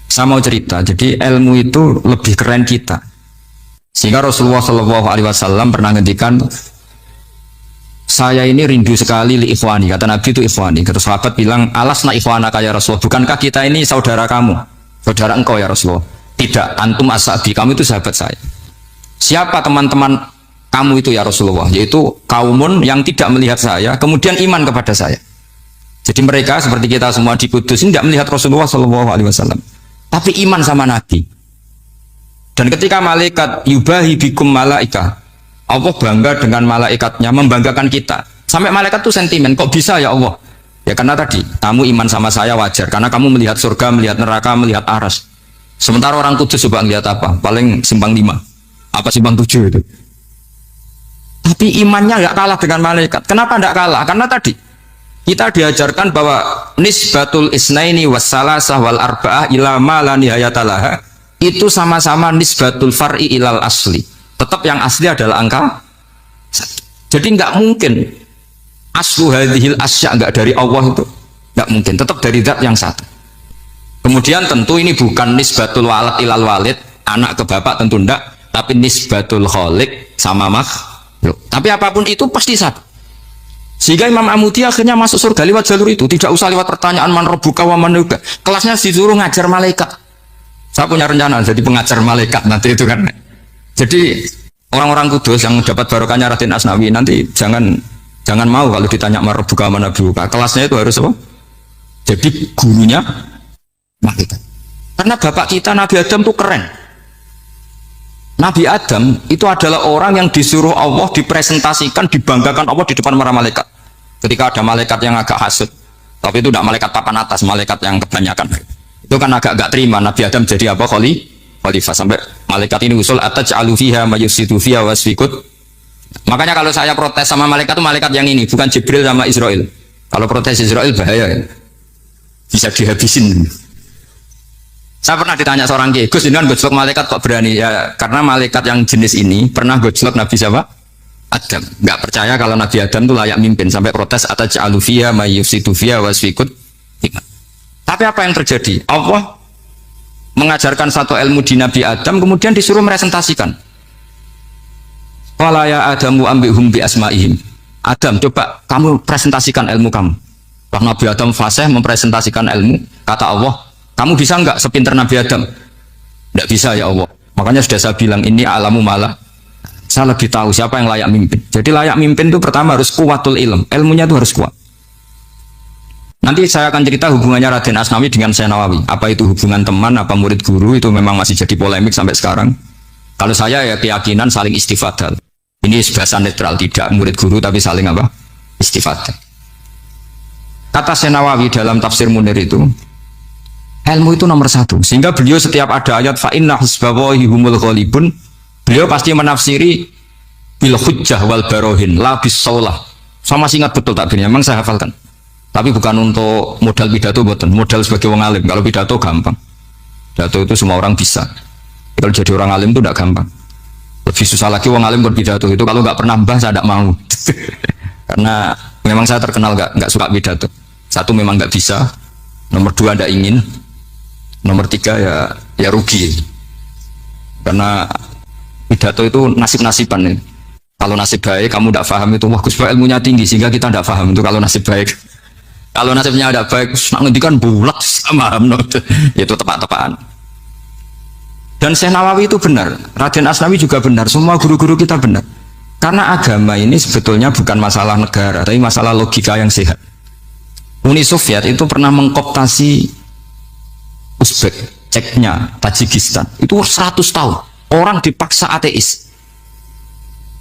Saya mau cerita, jadi ilmu itu lebih keren kita. Sehingga Rasulullah Shallallahu Alaihi Wasallam pernah ngendikan, saya ini rindu sekali li ikhwani. Kata Nabi itu ikhwani. Kata sahabat bilang, alasna ikhwana ya Rasulullah. Bukankah kita ini saudara kamu, saudara engkau ya Rasulullah? Tidak, antum ashabi, kamu itu sahabat saya. Siapa teman-teman kamu itu ya Rasulullah? Yaitu kaumun yang tidak melihat saya, kemudian iman kepada saya. Jadi mereka seperti kita semua di Kudus ini tidak melihat Rasulullah Shallallahu Alaihi Wasallam, tapi iman sama Nabi. Dan ketika malaikat yubahi bikum malaika, Allah bangga dengan malaikatnya, membanggakan kita. Sampai malaikat tuh sentimen, kok bisa ya Allah? Ya karena tadi, kamu iman sama saya wajar, karena kamu melihat surga, melihat neraka, melihat aras. Sementara orang Kudus coba melihat apa? Paling simpang 5, apa simpang 7 itu. Tapi imannya nggak kalah dengan malaikat. Kenapa nggak kalah? Karena tadi kita diajarkan bahwa nisbatul isnaini wassalasah wal arba'ah ila ma la nihayatalaha itu sama-sama nisbatul far'i ilal asli. Tetap yang asli adalah angka 1. Jadi nggak mungkin aslu hadhil asya nggak dari Allah itu, nggak mungkin. Tetap dari zat yang satu. Kemudian tentu ini bukan nisbatul walad ilal walid, anak ke bapak tentu enggak, tapi nisbatul khaliq sama makhluk. Tapi apapun itu pasti satu. Sehingga Imam Amudi akhirnya masuk surga lewat jalur itu, tidak usah lewat pertanyaan man rabbuka wa man nabiyyuka. Kelasnya disuruh ngajar malaikat. Saya punya rencana jadi pengajar malaikat nanti itu kan. Jadi orang-orang Kudus yang dapat barokahnya Raden Asnawi nanti jangan mau kalau ditanya man rabbuka wa man nabiyyuka. Kelasnya itu harus apa? Jadi gurunya malaikat. Karena bapak kita Nabi Adam itu keren. Nabi Adam itu adalah orang yang disuruh Allah dipresentasikan, dibanggakan Allah di depan para malaikat. Ketika ada malaikat yang agak hasut, tapi itu tidak malaikat papan atas, malaikat yang kebanyakan. Itu kan agak terima Nabi Adam jadi apa? Khalifah. Sampai malaikat ini usul ataj'alu fiha mayusidu fiha wasfikut. Makanya kalau saya protes sama malaikat itu malaikat yang ini, bukan Jibril sama Israel. Kalau protes Israel bahaya ya. Bisa dihabisin. Saya pernah ditanya seorang kiai, Gus, ini kan gojlok malaikat kok berani? Ya karena malaikat yang jenis ini pernah gojlok Nabi siapa? Adam. Nggak percaya kalau Nabi Adam itu layak mimpin, sampai protes ataj'alu fiha mayusidu fiha wasfikut. Tapi apa yang terjadi? Allah mengajarkan satu ilmu di Nabi Adam, kemudian disuruh meresentasikan. Qala ya Adamu ambihum bi asma'ihim. Adam, coba kamu presentasikan ilmu kamu. Wah, Nabi Adam fasih mempresentasikan ilmu. Kata Allah, kamu bisa nggak sepinter Nabi Adam? Nggak bisa ya Allah. Makanya sudah saya bilang ini alamu malah. Saya lebih tahu siapa yang layak mimpin. Jadi layak mimpin itu pertama harus kuwatul ilm. Ilmunya itu harus kuat. Nanti saya akan cerita hubungannya Raden Asnawi dengan Syekh Nawawi. Apa itu hubungan teman, apa murid guru, itu memang masih jadi polemik sampai sekarang. Kalau saya ya keyakinan saling istifadah. Ini bahasa netral, tidak murid guru tapi saling apa? Istifadah. Kata Syekh Nawawi dalam tafsir Munir itu, ilmu itu nomor 1. Sehingga beliau setiap ada ayat fa inna hizballahi humul ghalibun, beliau pasti menafsiri bil hujjah wal barohin la bis saulah. Sama ingat betul takbirnya, memang saya hafalkan. Tapi bukan untuk modal pidato, bukan modal sebagai wong alim. Kalau pidato gampang, pidato itu semua orang bisa. Kalau jadi orang alim itu tidak gampang. Lebih susah lagi wong alim berpidato itu. Kalau nggak pernah mbah saya tidak mau. Karena memang saya terkenal nggak suka pidato. 1 memang nggak bisa, nomor 2 tidak ingin, nomor 3 ya rugi. Karena pidato itu nasib-nasiban ya. Kalau nasib baik kamu tidak paham itu, wah Gus ilmunya tinggi sehingga kita tidak paham itu kalau nasib baik. Kalau nasibnya ada baik, nak ngendikan bulat sama itu tepat-tepatan. Dan Syekh Nawawi itu benar, Raden Asnawi juga benar, semua guru-guru kita benar. Karena agama ini sebetulnya bukan masalah negara, tapi masalah logika yang sehat. Uni Soviet itu pernah mengkooptasi Uzbek, Ceknya, Tajikistan. Itu 100 tahun, orang dipaksa ateis.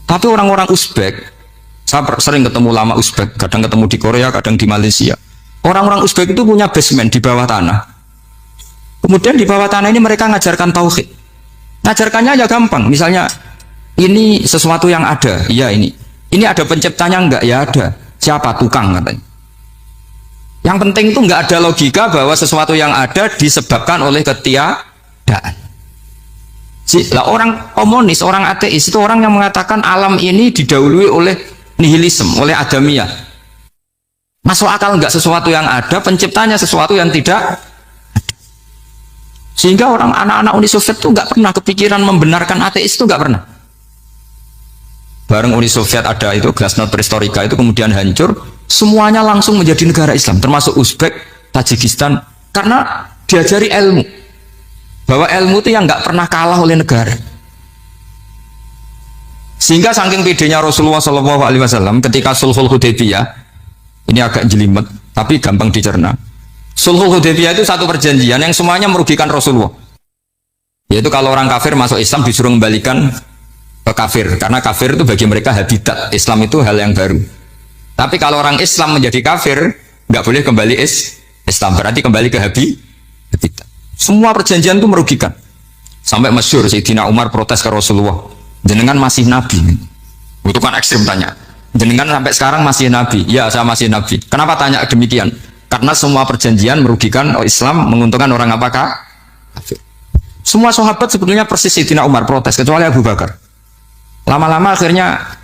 Tapi orang-orang Uzbek, saya sering ketemu lama Uzbek, kadang ketemu di Korea, kadang di Malaysia. Orang-orang Uzbek itu punya basement di bawah tanah. Kemudian di bawah tanah ini mereka ngajarkan tauhid. Ngajarkannya ya gampang. Misalnya ini sesuatu yang ada, iya ini. Ini ada penciptanya enggak? Ya ada. Siapa? Tukang katanya. Yang penting itu enggak ada logika bahwa sesuatu yang ada disebabkan oleh ketiadaan. Lah orang komunis, orang ateis itu orang yang mengatakan alam ini didahului oleh nihilisme, oleh adamiyah. Masuk akal enggak sesuatu yang ada, penciptanya sesuatu yang tidak ada. Sehingga orang anak-anak Uni Soviet itu nggak pernah kepikiran membenarkan ateis, itu nggak pernah. Bareng Uni Soviet ada itu Glasnost Perestroika itu kemudian hancur, semuanya langsung menjadi negara Islam, termasuk Uzbek, Tajikistan, karena diajari ilmu, bahwa ilmu itu yang nggak pernah kalah oleh negara. Sehingga saking pedenya Rasulullah SAW ketika Sulhul Hudaybiyah, ini agak jelimet tapi gampang dicerna. Sulhul Hudaybiyah itu satu perjanjian yang semuanya merugikan Rasulullah. Yaitu kalau orang kafir masuk Islam disuruh kembalikan ke kafir, karena kafir itu bagi mereka habitat, Islam itu hal yang baru. Tapi kalau orang Islam menjadi kafir, nggak boleh kembali Islam, berarti kembali ke habitat. Semua perjanjian itu merugikan. Sampai masyhur Sayyidina Umar protes ke Rasulullah, jenengan masih nabi. Itu kan ekstrim tanya. Jenengan sampai sekarang masih nabi? Ya, saya masih nabi. Kenapa tanya demikian? Karena semua perjanjian merugikan Islam, menguntungkan orang apakah? Kafir. Semua sahabat sebetulnya persis Sayyidina Umar protes, kecuali Abu Bakar. Lama-lama akhirnya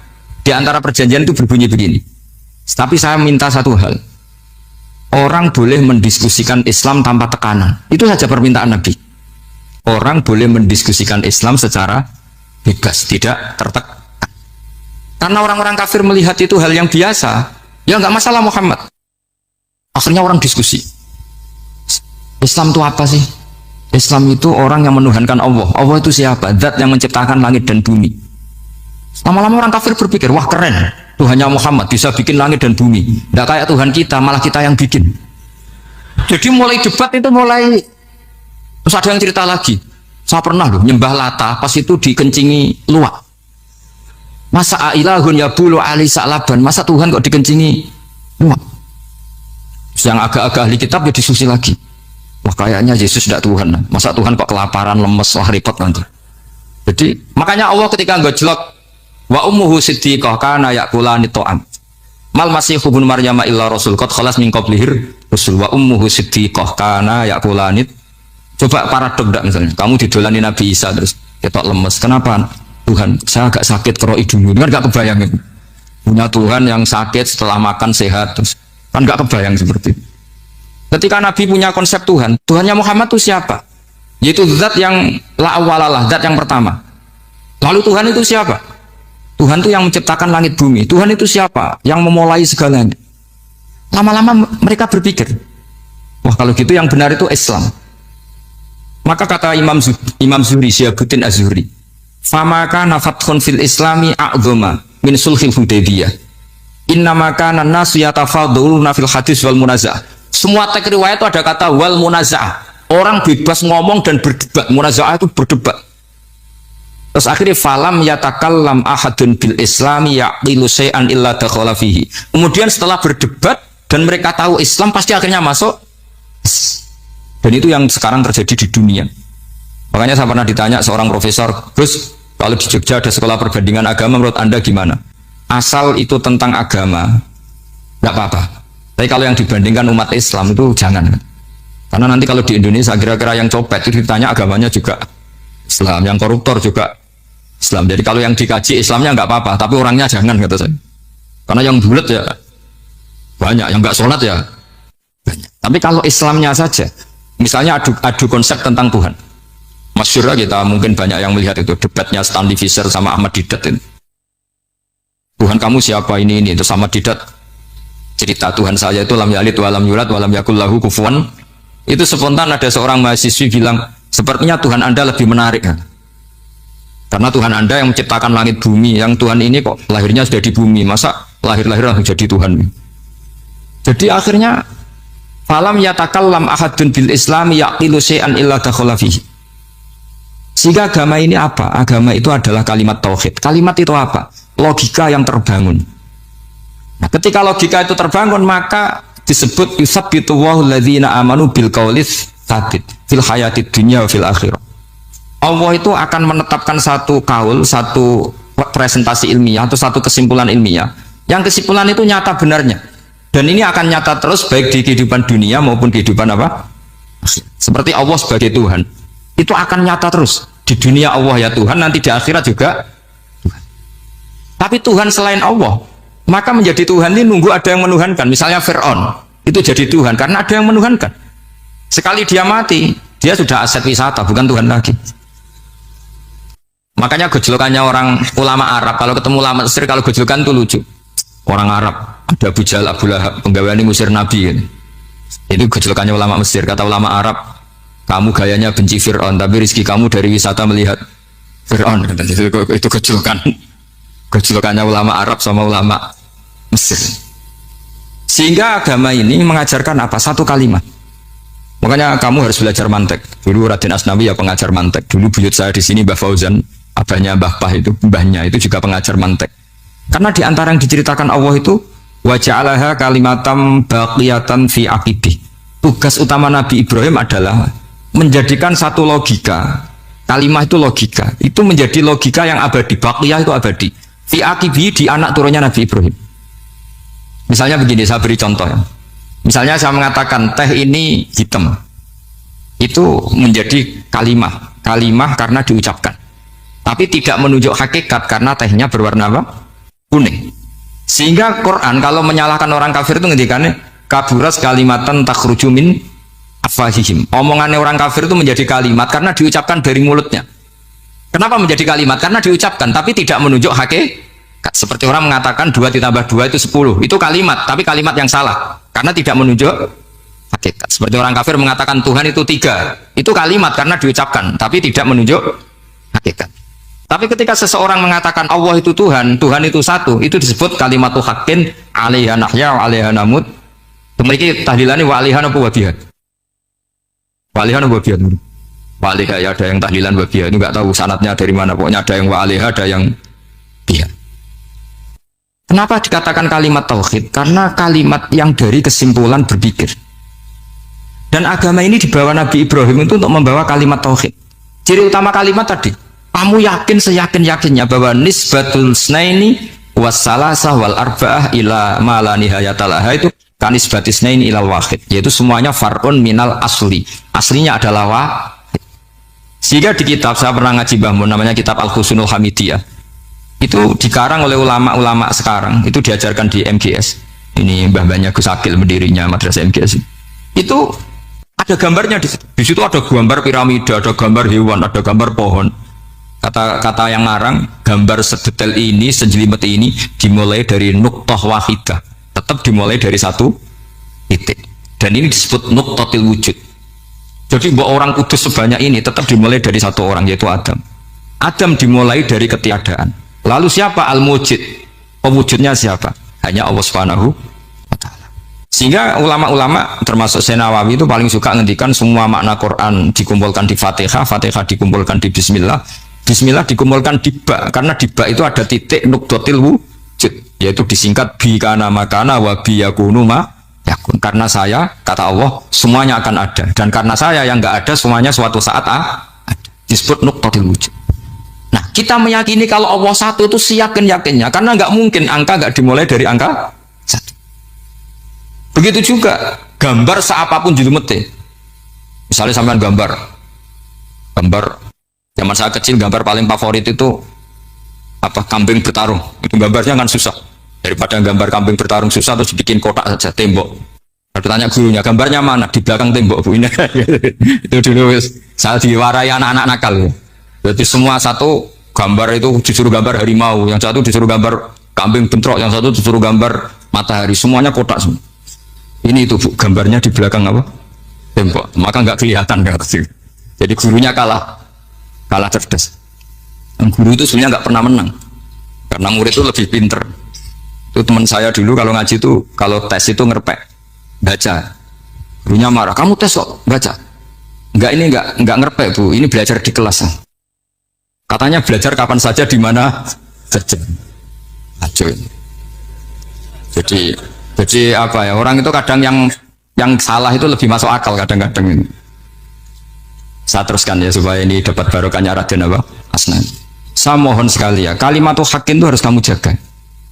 di antara perjanjian itu berbunyi begini. Tapi saya minta satu hal. Orang boleh mendiskusikan Islam tanpa tekanan. Itu saja permintaan Nabi. Orang boleh mendiskusikan Islam secara bebas, tidak tertekan. Karena orang-orang kafir melihat itu hal yang biasa. Ya nggak masalah Muhammad. Akhirnya orang diskusi. Islam itu apa sih? Islam itu orang yang menuhankan Allah. Allah itu siapa? Zat yang menciptakan langit dan bumi. Lama-lama orang kafir berpikir, wah keren, Tuhannya Muhammad bisa bikin langit dan bumi. Tidak kayak Tuhan kita, malah kita yang bikin. Jadi mulai debat itu mulai. Terus ada yang cerita lagi, saya pernah loh nyembah Lata, pas itu dikencingi luwak. Masa ilahun ya bulu ali sa'laban, masa Tuhan kok dikencingi luwak? Yang agak-agak ahli kitab ya diskusi lagi. Wah kayaknya Yesus tidak Tuhan, masa Tuhan kok kelaparan, lemes, wah repot nanti. Jadi makanya Allah ketika ngejlok wa ummuhu siddiqah kana yakulani ta'am mal masih ibnu maryam illa rasul qad khalas min qablihir rasul wa ummuhu siddiqah kana yakulani. Coba paradok enggak, misalnya kamu didolani Nabi Isa terus ketok lemes, kenapa Tuhan saya agak sakit keroi dulu, kan enggak kebayang itu. Punya Tuhan yang sakit setelah makan sehat, terus kan enggak kebayang seperti itu. Ketika Nabi punya konsep Tuhan, Tuhannya Muhammad itu siapa? Yaitu zat yang la awalalah, zat yang pertama. Lalu Tuhan itu siapa? Tuhan itu yang menciptakan langit bumi. Tuhan itu siapa? Yang memulai segalanya. Lama-lama mereka berpikir, wah kalau gitu yang benar itu Islam. Maka kata Imam Zuhri, Syihabuddin Az-Zuhri, famaka nafathun fil islami a'dhama min sulhil Hudaybiyah. Innama kana an-nasu yatafadhaluna fil hadis wal munazah. Semua teks riwayat itu ada kata wal munazah. Orang bebas ngomong dan berdebat. Munazah itu berdebat. Terus akhirnya falam yatakallam ahadun bil islami yaqilu syai'an illa dakhala fihi. Kemudian setelah berdebat dan mereka tahu Islam, pasti akhirnya masuk. Dan itu yang sekarang terjadi di dunia. Makanya saya pernah ditanya seorang profesor, Gus, kalau di Jogja ada sekolah perbandingan agama, menurut Anda gimana? Asal itu tentang agama, nggak apa-apa. Tapi kalau yang dibandingkan umat Islam itu jangan. Karena nanti kalau di Indonesia kira-kira yang copet itu ditanya agamanya juga Islam, yang koruptor juga Islam. Jadi kalau yang dikaji Islamnya nggak apa-apa, tapi orangnya jangan, kata saya. Karena yang bulat ya banyak, yang nggak sholat ya banyak. Tapi kalau Islamnya saja, misalnya adu konsep tentang Tuhan. Masyhur kita mungkin banyak yang melihat itu debatnya Stanley Fischer sama Ahmad Didat itu. Tuhan kamu siapa ini itu sama Didat cerita Tuhan saya itu lam yalid wa lam yulad wa lam yakul lahu kufuwan. Itu spontan ada seorang mahasiswi bilang, sepertinya Tuhan Anda lebih menarik kan? Karena Tuhan Anda yang menciptakan langit bumi, yang Tuhan ini kok lahirnya sudah di bumi, masa lahir-lahir langsung jadi Tuhan? Jadi akhirnya falam yatakallam ahadun bil islami yaqilu syai'an illa dakhala fihi. Sehingga agama ini apa? Agama itu adalah kalimat tauhid. Kalimat itu apa? Logika yang terbangun. Nah, ketika logika itu terbangun, maka disebut yusabbitu Allahu alladzina amanu bil qaulis tsabit fil hayatid dunya wa fil akhirah. Allah itu akan menetapkan satu kaul, satu presentasi ilmiah atau satu kesimpulan ilmiah. Yang kesimpulan itu nyata benarnya. Dan ini akan nyata terus baik di kehidupan dunia maupun kehidupan apa? Seperti Allah sebagai Tuhan. Itu akan nyata terus. Di dunia Allah ya Tuhan, nanti di akhirat juga Tuhan. Tapi Tuhan selain Allah, maka menjadi Tuhan ini nunggu ada yang menuhankan. Misalnya Fir'aun, itu jadi Tuhan karena ada yang menuhankan. Sekali dia mati, Dia sudah aset wisata, bukan Tuhan lagi. Makanya gejolokannya orang ulama Arab, kalau ketemu ulama Mesir, kalau gejolokan itu lucu. Orang Arab, ada Abu Jahal, Abu Lahab, penggaweane musir Nabi. Itu gejolokannya ulama Mesir. Kata ulama Arab, kamu gayanya benci Fir'aun, tapi rezeki kamu dari wisata melihat Fir'aun. Itu gejolokannya ulama Arab sama ulama Mesir. Sehingga agama ini mengajarkan apa? Satu kalimat. Makanya kamu harus belajar mantek. Dulu Raden Asnawi ya pengajar mantek. Dulu buyut saya di sini Mbah Fauzan, abahnya Mbah Pah itu, mbahnya itu juga pengajar mantek. Karena di antara yang diceritakan Allah itu wa ja'alaha kalimatam baqiyatan fi aqibih. Tugas utama Nabi Ibrahim adalah menjadikan satu logika. Kalimat itu logika. Itu menjadi logika yang abadi. Baqiyah itu abadi. Fi aqibih, di anak turunnya Nabi Ibrahim. Misalnya begini, saya beri contoh ya. Misalnya saya mengatakan teh ini hitam, itu menjadi kalimah karena diucapkan, tapi tidak menunjuk hakikat karena tehnya berwarna apa? Kuning. Sehingga Quran kalau menyalahkan orang kafir itu ngendikannya kaburas kalimatan takhruju min afwahihim. Omongannya orang kafir itu menjadi kalimat karena diucapkan dari mulutnya. Kenapa menjadi kalimat? Karena diucapkan tapi tidak menunjuk hakikat. Seperti orang mengatakan 2 ditambah 2 itu 10, itu kalimat, tapi kalimat yang salah karena tidak menunjuk hakikat. Seperti orang kafir mengatakan Tuhan itu 3, itu kalimat karena diucapkan tapi tidak menunjuk hakikat. Tapi ketika seseorang mengatakan Allah itu Tuhan, Tuhan itu satu, itu disebut kalimatu haqqin alaiha nahya wa alaiha namut. Memiliki tahlilane wa alaiha apa wa biha. Wa alaiha apa wa biha. Wa alaiha ya ada yang tahlilan wa biha, itu enggak tahu sanadnya dari mana, pokoknya ada yang wa alaiha, ada yang biha. Kenapa dikatakan kalimat tauhid? Karena kalimat yang dari kesimpulan berpikir. Dan agama ini dibawa Nabi Ibrahim itu untuk membawa kalimat tauhid. Ciri utama kalimat tadi, kamu yakin seyakin-yakinnya bahwa nisbatul snaini wassalasah wal arba'ah ila ma la nihayatalaha itu kanisbatis snaini ilal wahid, yaitu semuanya far'un minal asli. Aslinya adalah wahid. Sehingga di kitab, saya pernah ngaji Mbah Mun, namanya kitab Al-Khusunul Hamidiyah. Itu dikarang oleh ulama-ulama sekarang, itu diajarkan di MGS. Ini mbah-mbahnya Gus Akil, pendirinya madrasah MGS. Itu ada gambarnya di situ ada gambar piramida, ada gambar hewan, ada gambar pohon. Kata yang ngarang, gambar sedetail ini, sejelimet ini dimulai dari nuqtah wahidah, tetap dimulai dari satu titik. Dan ini disebut nuqtatil wujud. Jadi bahwa orang kudus sebanyak ini tetap dimulai dari satu orang, yaitu Adam. Adam dimulai dari ketiadaan. Lalu siapa al-mujid? Pewujudnya siapa? Hanya Allah Subhanahu wa ta'ala. Sehingga ulama-ulama termasuk Syekh Nawawi itu paling suka ngendikan semua makna Quran dikumpulkan di Fatihah, Fatihah dikumpulkan di Bismillah, Bismillah dikumpulkan di Ba, karena di Ba itu ada titik nuqtatil wujud, yaitu disingkat bi kana makana wa bi yakunu ma yakun. Karena saya, kata Allah, semuanya akan ada, dan karena saya yang enggak ada, semuanya suatu saat ada. Disebut nuqtatil wujud. Nah, kita meyakini kalau Allah satu itu seyakin-yakinnya, karena nggak mungkin angka nggak dimulai dari angka 1. Begitu juga gambar seapapun julumete. Misalnya sampean gambar zaman saya kecil, gambar paling favorit itu apa? Kambing bertarung. Itu gambarnya kan susah. Daripada gambar kambing bertarung susah, terus dibikin kotak saja, tembok. Bertanya gurunya, gambarnya mana? Di belakang tembok, Bu. Itu dulu saya diwarai anak-anak nakal. Berarti semua satu gambar itu disuruh gambar harimau, yang satu disuruh gambar kambing bentrok, yang satu disuruh gambar matahari, semuanya kotak semua. Ini itu Bu, gambarnya di belakang apa? Tembok, maka nggak kelihatan kan? Jadi gurunya kalah cerdas. Dan guru itu sebenarnya nggak pernah menang, karena murid itu lebih pinter. Itu teman saya dulu kalau ngaji itu, kalau tes itu ngerpek baca, gurunya marah, kamu tes kok baca? Enggak ngerpek Bu, ini belajar di kelas. Katanya belajar kapan saja, di mana saja. Acuh. Jadi apa ya, orang itu kadang yang salah itu lebih masuk akal kadang-kadang ini. Saya teruskan ya supaya ini dapat barokahnya Raden Asnan. Saya mohon sekali ya, kalimat haqqin itu harus kamu jaga.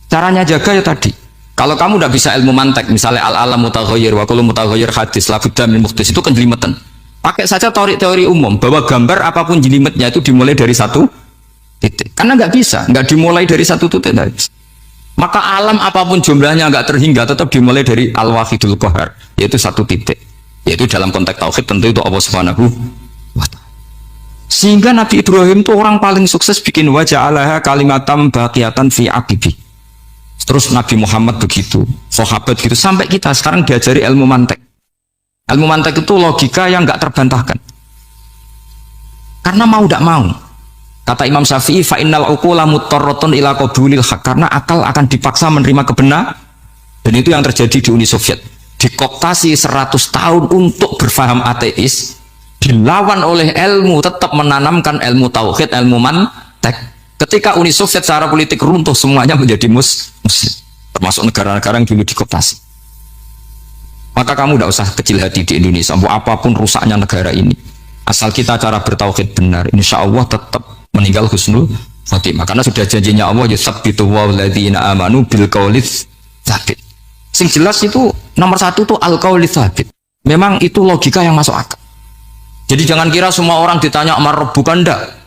Caranya jaga ya tadi. Kalau kamu udah bisa ilmu mantek, misalnya al-alam mutaghayyir wa kullu mutaghayyir hadis la budda min muhdits, itu kan jelimetan. Pakai saja teori umum bahwa gambar apapun jelimetnya itu dimulai dari satu titik. Karena nggak bisa, nggak dimulai dari satu titik. Maka alam apapun jumlahnya nggak terhingga, tetap dimulai dari al-wahidul qahar, yaitu satu titik. Yaitu dalam konteks tauhid tentu itu Allah Subhanahu wa ta'ala. Sehingga Nabi Ibrahim itu orang paling sukses bikin wajah Allah kalimatam baqiyatan fi aqibi. Terus Nabi Muhammad begitu, sahabat gitu, sampai kita sekarang diajari ilmu mantek. Ilmu mantek itu logika yang nggak terbantahkan. Karena mau tidak mau, kata Imam Syafi'i, fa innal uqula muttarratun ila qabulil haq, karena akal akan dipaksa menerima kebenaran. Dan itu yang terjadi di Uni Soviet. Dikooptasi 100 tahun untuk berfaham ateis, dilawan oleh ilmu, tetap menanamkan ilmu tauhid, ilmu mantek. Ketika Uni Soviet secara politik runtuh, semuanya menjadi muslim, termasuk negara-negara yang dulu dikooptasi. Maka kamu tidak usah kecil hati di Indonesia, apapun rusaknya negara ini, asal kita cara bertauhid benar, insya Allah tetap meninggal husnul khotimah. Karena sudah janjinya Allah, yusabbitu walladzina amanu bil qawli tsabit. Sing jelas itu nomor satu tuh al qawli tsabit. Memang itu logika yang masuk akal. Jadi jangan kira semua orang ditanya amar bukan, ndak.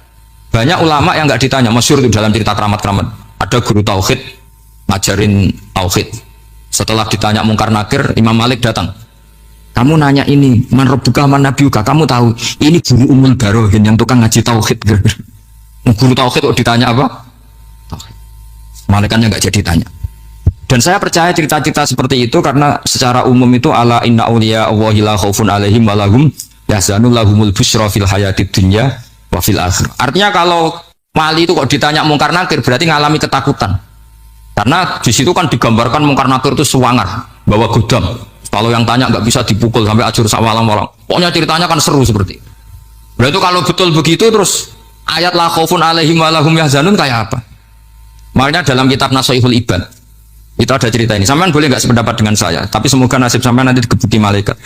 Banyak ulama yang nggak ditanya, masyhur itu dalam cerita keramat-keramat. Ada guru tauhid ngajarin tauhid. Setelah ditanya mungkar nakir, Imam Malik datang. Kamu nanya ini, man rabbuka man nabiyuka, kamu tahu ini guru Ummul Barohin yang tukang ngaji tauhid. Guru tauhid kok ditanya apa? Tauhid. Malaikatnya nggak jadi tanya. Dan saya percaya cerita-cerita seperti itu karena secara umum itu ala inna auliya Allahi la khaufun alaihim wa lahum yahzanun lahumul busyra fil hayatid dunya wa fil akhirah. Artinya kalau wali itu kok ditanya mungkar nakir berarti ngalami ketakutan. Karena di situ kan digambarkan mungkar nakir itu sewangar, bawa godam. Kalau yang tanya nggak bisa dipukul sampai ajur sawalang-walang. Pokoknya ceritanya kan seru seperti itu. Berarti kalau betul begitu terus ayat la khaufun alaihim wa lahum yahzanun kayak apa? Makanya dalam kitab Nashihul Ibad itu ada cerita ini. Sampean boleh nggak sependapat dengan saya, tapi semoga nasib sampean nanti digebuki malaikat.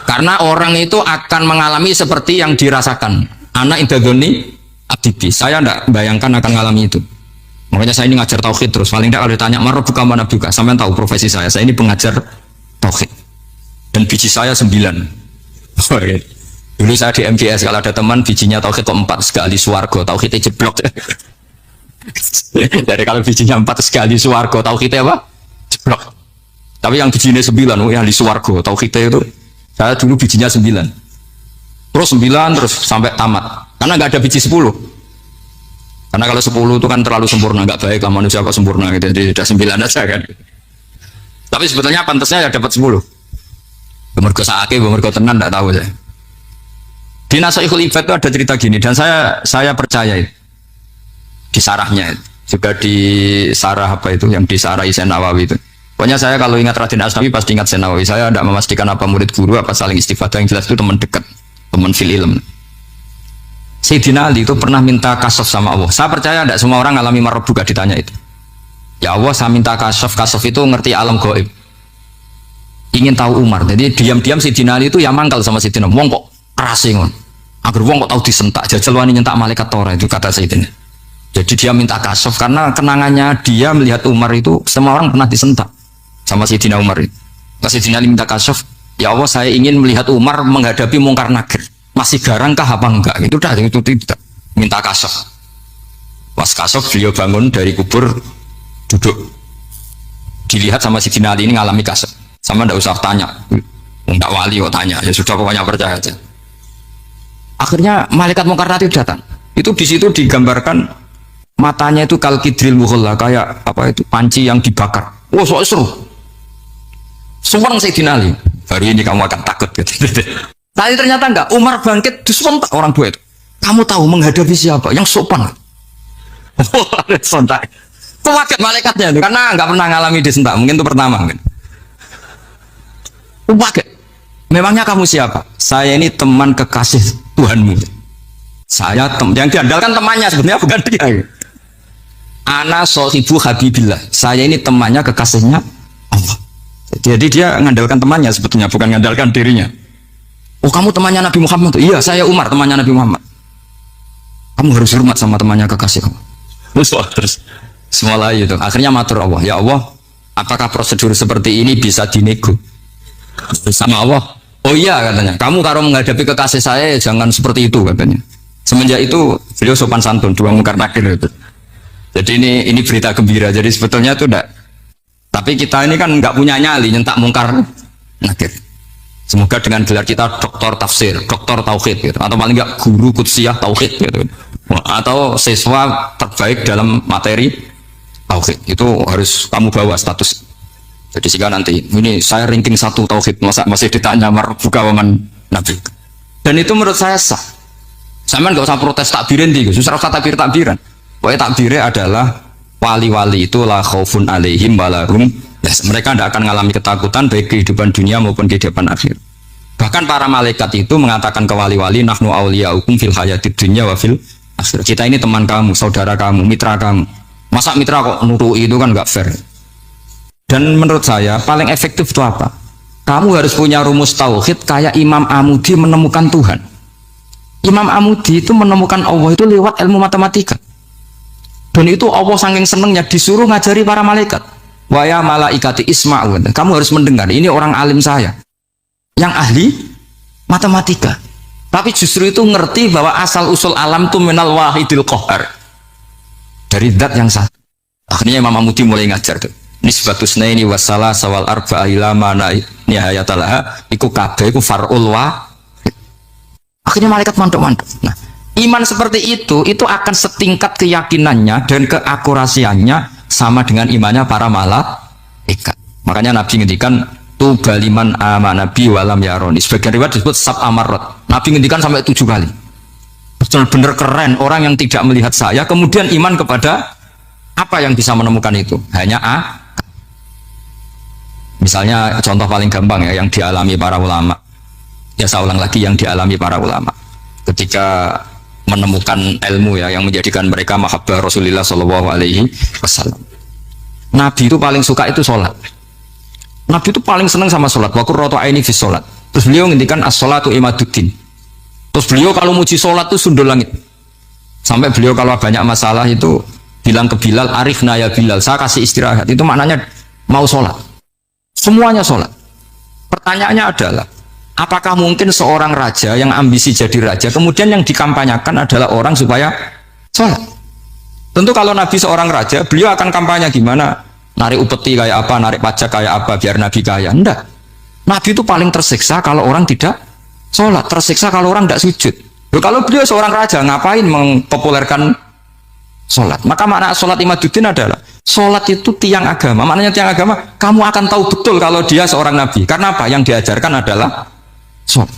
Karena orang itu akan mengalami seperti yang dirasakan. Anak indadoni abdibi. Saya tidak bayangkan akan mengalami itu. Makanya saya ini ngajar tauhid terus. Paling tidak kalau ditanya marah buka mana buka, sampean tahu profesi saya. Saya ini pengajar tauhid. Dan biji saya 9. Dulu saya di MGS kalau ada teman bijinya tauhid kok 4 sekali swarga, tauhidnya jeblok. Dari kalau bijinya 4 sekali swarga, tauhidnya apa? Jeblok. Tapi yang bijinya 9, yang di swarga, tauhidnya itu saya dulu bijinya 9. Terus 9 terus sampai tamat. Karena nggak ada biji 10. Karena kalau 10 itu kan terlalu sempurna, nggak baik lah manusia kok sempurna gitu. Jadi udah 9 aja kan. Tapi sebetulnya pantasnya ya dapat 10. Mergo saake, mergo tenan enggak tahu saya. Di Nashihul Ibad itu ada cerita gini dan saya percaya itu. Di sarahnya itu. Juga di sarah apa itu yang di sarah Syekh Nawawi itu. Pokoknya saya kalau ingat Raden Asnawi pasti ingat Syekh Nawawi. Saya tidak memastikan apa murid guru apa saling istifadah, yang jelas itu teman dekat, teman fil ilm. Sayyidina Ali itu pernah minta kasaf sama Allah. Saya percaya tidak semua orang ngalami marbuka ditanya itu. Ya Allah, saya minta kasaf itu ngerti alam gaib. Ingin tahu Umar. Jadi diam-diam Sayyidina Ali itu ya mangkal sama Sayyidina. Wong kok kerasingon. Agar wong kok tahu disentak. Jajal wani nyentak malaikat Torah itu kata Sayyidina. Jadi dia minta kasaf karena kenangannya dia melihat Umar itu semua orang pernah disentak sama Sayyidina Umar itu. Sayyidina Ali minta kasaf. Ya Allah, saya ingin melihat Umar menghadapi mungkar nakir. Masih garangkah apa enggak? Itu dah itu tidak. Minta kasaf. Pas kasaf beliau bangun dari kubur, duduk. Dilihat sama Sayyidina Ali ini ngalami kasaf. Sama ndak usah tanya. Enggak wali kok tanya. Ya sudah pokoknya percaya aja. Akhirnya malaikat mungkar nakir datang. Itu di situ digambarkan matanya itu kalkidril mughalla, kayak apa itu panci yang dibakar. Wah, soal seru. Sumpah Sayyidina Ali. Hari ini kamu akan takut gitu. Tapi ternyata enggak. Umar bangkit disentak orang dua itu. Kamu tahu menghadapi siapa? Yang sopan. Wah, sontak. Kaget malaikatnya itu karena enggak pernah ngalami disentak. Mungkin itu pertama. Kaget. Memangnya kamu siapa? Saya ini teman kekasih Tuhanmu. Saya yang diandalkan temannya sebenarnya bukan dia. Ana sohibu habibillah. Saya ini temannya kekasihnya Allah. Jadi dia mengandalkan temannya sebetulnya, bukan mengandalkan dirinya. Oh, kamu temannya Nabi Muhammad? Iya, saya Umar, temannya Nabi Muhammad. Kamu harus hormat sama temannya kekasih kamu. Terus semua itu. Akhirnya matur Allah, ya Allah, apakah prosedur seperti ini bisa dinego? Sama Allah. Oh iya katanya. Kamu kalau menghadapi kekasih saya jangan seperti itu katanya. Semenjak itu beliau sopan santun, dua mungkar nakir itu. Jadi ini berita gembira. Jadi sebetulnya itu enggak. Tapi kita ini kan nggak punya nyali nyentak mungkar nakir. Semoga dengan gelar kita doktor tafsir, doktor tauhid gitu, atau paling enggak guru kudsiyah tauhid gitu, atau siswa terbaik dalam materi tauhid, itu harus kamu bawa status. Jadi sehingga nanti ini saya ranking 1 tauhid, masa masih ditanya buka waman Nabi. Dan itu menurut saya sah. Sama nggak usah protes takbirin di, susah usah takbiran. Pokoknya takbirnya adalah wali-wali itu la khaufun alaihim walahum. Ya, mereka tidak akan mengalami ketakutan baik kehidupan dunia maupun kehidupan akhir. Bahkan para malaikat itu mengatakan ke wali-wali, nahnu awliyaukum fil hayatid dunya wa fil akhir. Kita ini teman kamu, saudara kamu, mitra kamu. Masa mitra kok nurui, itu kan nggak fair. Dan menurut saya paling efektif itu apa? Kamu harus punya rumus tauhid kayak Imam Amudi menemukan Tuhan. Imam Amudi itu menemukan Allah itu lewat ilmu matematika. Dan itu Allah saking senengnya disuruh ngajari para malaikat. Wa ya malaikati isma'u, kamu harus mendengar, ini orang alim saya yang ahli matematika, tapi justru itu ngerti bahwa asal usul alam itu minal wahidil qahar, dari zat yang satu. Akhirnya Imam Amudi mulai ngajar tuh nisbatus naini wassalah sawal arba'a ila mana nihayatalaha iku kabeh iku far'ul wa. Akhirnya malaikat mantuk-mantuk. Nah, iman seperti itu akan setingkat keyakinannya dan keakurasiannya sama dengan imannya para malaikat. Makanya Nabi ngendikan tubaliman amanabi walam yaroni. Sebagian riwayat disebut sab amarat. Nabi ngendikan sampai 7 kali. Benar-benar keren orang yang tidak melihat saya kemudian iman kepada apa yang bisa menemukan itu. Hanya A. Misalnya contoh paling gampang ya yang dialami para ulama. Ya saya ulang lagi yang dialami para ulama. Ketika menemukan ilmu ya yang menjadikan mereka mahabbah Rasulullah Shallallahu Alaihi Wasallam. Nabi itu paling suka itu sholat. Nabi itu paling senang sama sholat. Wa qurratu aini fi sholat. Terus beliau ngendikan as-sholatu imaduddin. Terus beliau kalau muji sholat itu sundul langit. Sampai beliau kalau banyak masalah itu bilang ke Bilal, arifna ya Bilal, saya kasih istirahat. Itu maknanya mau sholat. Semuanya sholat. Pertanyaannya adalah, apakah mungkin seorang raja yang ambisi jadi raja, kemudian yang dikampanyakan adalah orang supaya sholat? Tentu kalau Nabi seorang raja, beliau akan kampanye gimana? Narik upeti kayak apa, narik pajak kayak apa, biar Nabi kaya. Enggak. Nabi itu paling tersiksa kalau orang tidak sholat, tersiksa kalau orang tidak sujud. Loh, kalau beliau seorang raja, ngapain mempopulerkan sholat? Maka makna sholat imaduddin adalah, sholat itu tiang agama. Maknanya tiang agama, kamu akan tahu betul kalau dia seorang Nabi. Karena apa? Yang diajarkan adalah sholat.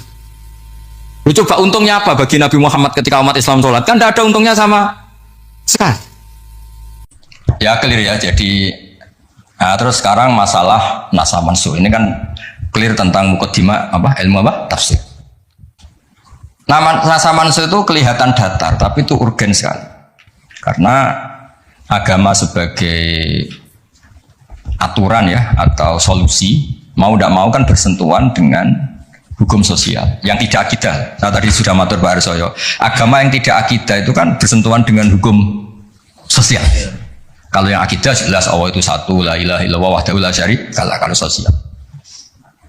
Coba untungnya apa bagi Nabi Muhammad ketika umat Islam sholat? Kan tidak ada untungnya sama sekali. Ya clear ya. Jadi nah, terus sekarang masalah nasa mansuh ini kan clear tentang mukaddimah apa ilmu apa tafsir. Nah, nasa mansuh itu kelihatan datar tapi itu urgen sekali. Karena agama sebagai aturan ya atau solusi mau tidak mau kan bersentuhan dengan hukum sosial yang tidak akidah. Saya tadi sudah matur Pak Arsoyo, agama yang tidak akidah itu kan bersentuhan dengan hukum sosial. Kalau yang akidah jelas Allah itu satu, la ilaha illallah wahdahu la syarikalah. Kalau sosial,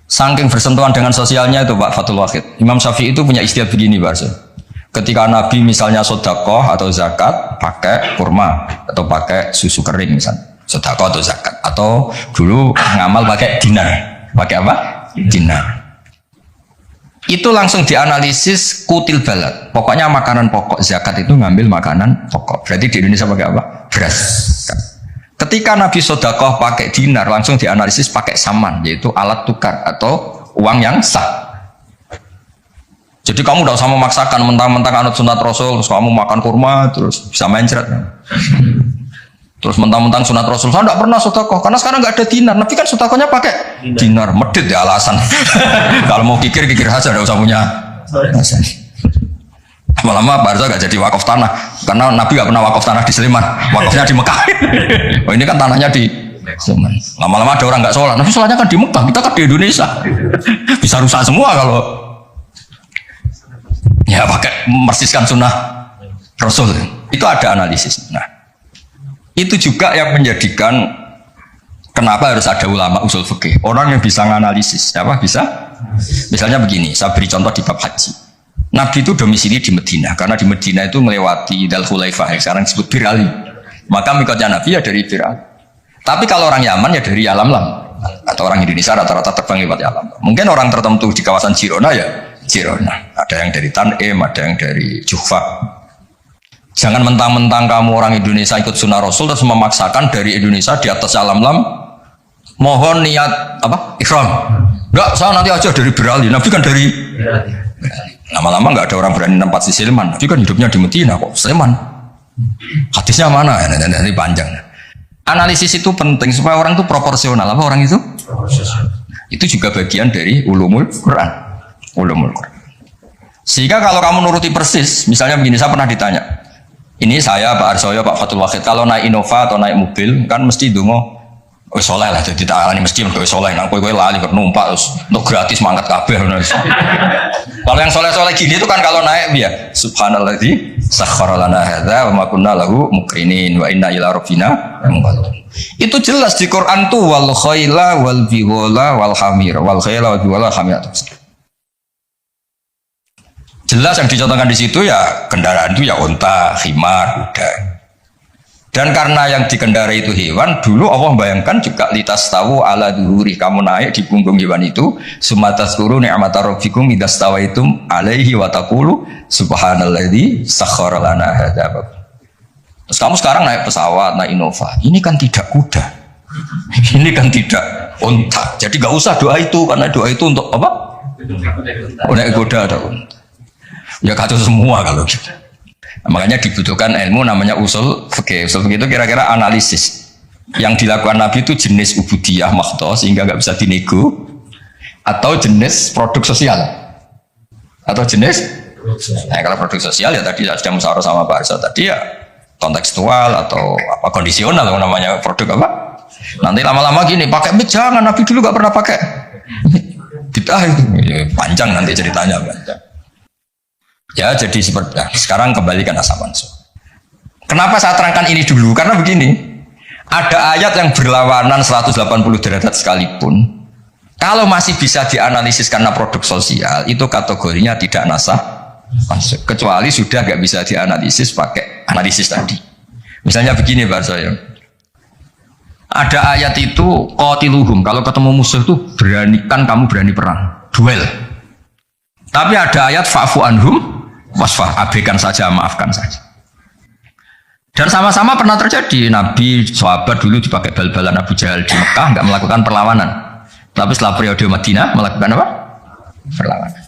saking bersentuhan dengan sosialnya itu Pak Fathul Wahid, Imam Syafi'i itu punya istilah begini Pak Arsoyo. Ketika Nabi misalnya sodakoh atau zakat pakai kurma atau pakai susu kering misalnya, sodakoh atau zakat, atau dulu ngamal pakai dinar, pakai apa? Dinar. Itu langsung dianalisis kutil balad. Pokoknya makanan pokok zakat itu ngambil makanan pokok. Berarti di Indonesia pakai apa? Beras. Ketika Nabi sodakoh pakai dinar, langsung dianalisis pakai saman, yaitu alat tukar atau uang yang sah. Jadi kamu tidak usah memaksakan mentang-mentang anut sunat Rasul, terus kamu makan kurma, terus bisa mencret. Terus mentang-mentang sunat Rasul, saya tidak pernah sodakoh, karena sekarang nggak ada dinar. Nabi kan sodakohnya pakai dinar, medit ya alasan. Kalau mau kikir saja, tidak usah punya alasan. Lama-lama Barzo nggak jadi wakaf tanah, karena Nabi nggak pernah wakaf tanah di Sleman, wakafnya di Mekah. Oh ini kan tanahnya di Sleman. Lama-lama ada orang nggak sholat, Nabi sholatnya kan di Mekah, kita kan di Indonesia. Bisa rusak semua kalau ya pakai mersiskan sunnah Rasul. Itu ada analisis. Nah, itu juga yang menjadikan kenapa harus ada ulama usul fikih, orang yang bisa menganalisis. Apa bisa? Misalnya begini, saya beri contoh di bab haji. Nabi itu domisili di Medina, karena di Medina itu melewati Dal Khulaifah yang sekarang disebut Bir Ali. Maka mikotnya Nabi ya dari Bir Ali. Tapi kalau orang Yaman ya dari Yalamlam. Atau orang Indonesia rata-rata terbang lewat alam. Mungkin orang tertentu di kawasan Girona ya Girona. Ada yang dari Tanim, ada yang dari Jufa. Jangan mentang-mentang kamu orang Indonesia ikut sunnah Rasul terus memaksakan dari Indonesia di atas alam mohon niat apa? Ihram. Enggak, saya nanti aja dari Berali. Nabi kan dari lama-lama nggak ada orang berani nempat di Sleman. Nabi kan hidupnya di Medina kok. Sleman. Hadisnya mana? Nanti panjang. Analisis itu penting supaya orang itu proporsional. Apa orang itu? Itu juga bagian dari ulumul Quran. Ulumul Quran. Sehingga kalau kamu nuruti persis, misalnya begini, saya pernah ditanya. Ini saya, Pak Arsoyo, Pak Fatul Wahid, kalau naik Innova atau naik mobil, kan mesti dungo, soleh lah, jadi tak alani mesti untuk soleh. Nang kowe lali numpak terus untuk gratis mangkat kabeh. Kalau yang soleh-soleh gini itu kan kalau naik ya, subhanalladzi sakhkhara lana hadza wa ma kunna lahu muqrinin wa inna ila rabbina munqalibun. Itu jelas di Quran tuh wal khaila wal bighala wal hamir wal khaila wal bighala hamir. Jelas yang dicontohkan di situ ya kendaraan itu ya unta, khimar, kuda. Dan karena yang dikendarai itu hewan, dulu Allah bayangkan juga litas tahu ala duhuri, kamu naik di punggung hewan itu, sumatas turu ni'mata rabbikum idas tawaitum alaihi wa taqulu subhanalladzi sakhkhara lana hadza. Terus kamu sekarang naik pesawat, naik Innova, ini kan tidak kuda, ini kan tidak unta. Jadi nggak usah doa itu, karena doa itu untuk apa? Naik kuda atau unta. Ya kacau semua kalau gitu. Makanya dibutuhkan ilmu namanya usul fikih. Usul fikih itu kira-kira analisis. Yang dilakukan Nabi itu jenis ubudiyah makhto sehingga nggak bisa dinego, atau jenis produk sosial, atau jenis. Nah, kalau produk sosial ya tadi sudah musyawarah sama Pak Arsa tadi ya kontekstual atau apa kondisional namanya produk apa. Nanti lama-lama gini pakai mic jangan, Nabi dulu nggak pernah pakai. Tidak itu panjang nanti ceritanya panjang. Ya jadi seperti sekarang kembalikan asal mansur. Kenapa saya terangkan ini dulu? Karena begini, ada ayat yang berlawanan 180 derajat sekalipun, kalau masih bisa dianalisis karena produk sosial, itu kategorinya tidak nasah masuk. Kecuali sudah nggak bisa dianalisis pakai analisis tadi. Misalnya begini Pak Soyo, ada ayat itu qatiluhum, kalau ketemu musuh itu beranikan kamu berani perang, duel. Tapi ada ayat fa'fu anhum wasfah, abaikan saja, maafkan saja. Dan sama-sama pernah terjadi. Nabi, sahabat dulu dipakai bal-balan Abu Jahal di Mekah, nggak melakukan perlawanan. Tapi setelah periode Madinah melakukan apa? Perlawanan.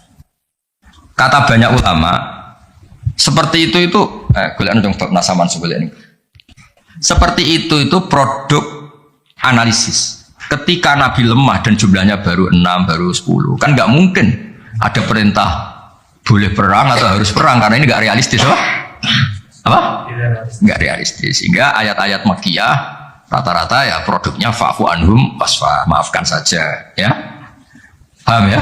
Kata banyak ulama, seperti itu seperti itu produk analisis. Ketika Nabi lemah dan jumlahnya baru 6, baru 10, kan nggak mungkin ada perintah boleh perang atau harus perang karena ini nggak realistis, apa? Nggak realistis. Sehingga ayat-ayat Makkiyah rata-rata ya produknya fa'fu anhum wasfa, maafkan saja, ya. Paham ya?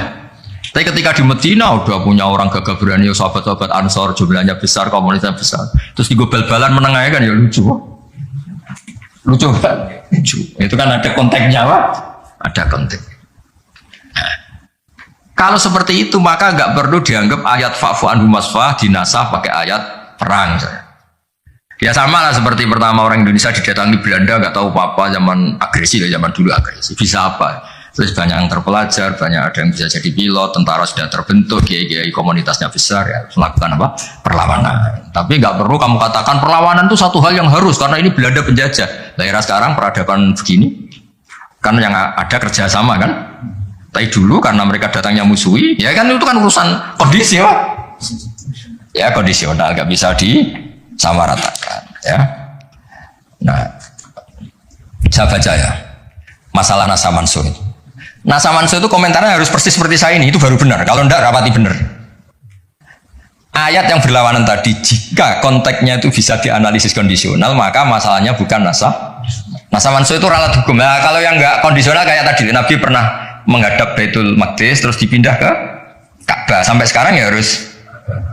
Tapi ketika di Medina udah punya orang gagah berani, sahabat-sahabat Ansor jumlahnya besar, komunitasnya besar, terus di bal-balan menengahnya kan ya lucu, lucu kan? Lucu. Itu kan ada konteksnya, Pak. Ada konteks. Kalau seperti itu maka nggak perlu dianggap ayat fa'fu anhum wasfah dinasah pakai ayat perang. Ya sama lah seperti pertama orang Indonesia didatangi Belanda nggak tahu apa-apa, zaman agresi ya, zaman dulu agresi. Bisa apa? Terus banyak yang terpelajar, banyak ada yang bisa jadi pilot, tentara sudah terbentuk, kiai-kiai komunitasnya besar ya melakukan apa? Perlawanan. Tapi nggak perlu kamu katakan perlawanan itu satu hal yang harus karena ini Belanda penjajah. Daerah sekarang peradaban begini kan yang ada kerjasama kan. Tapi dulu karena mereka datangnya musuhi, ya kan itu kan urusan kondisi, Pak. Ya kondisional, nggak bisa disamaratakan, ya. Nah, saya baca ya masalah Nasa Mansur. Nasa Mansur itu komentarnya harus persis seperti saya ini, itu baru benar. Kalau enggak rapati benar. Ayat yang berlawanan tadi, jika konteksnya itu bisa dianalisis kondisional, maka masalahnya bukan Nasa Mansur itu ralat hukum. Nah, kalau yang enggak kondisional kayak tadi, Nabi pernah menghadap Baitul Maqdis terus dipindah ke Ka'bah. Sampai sekarang ya harus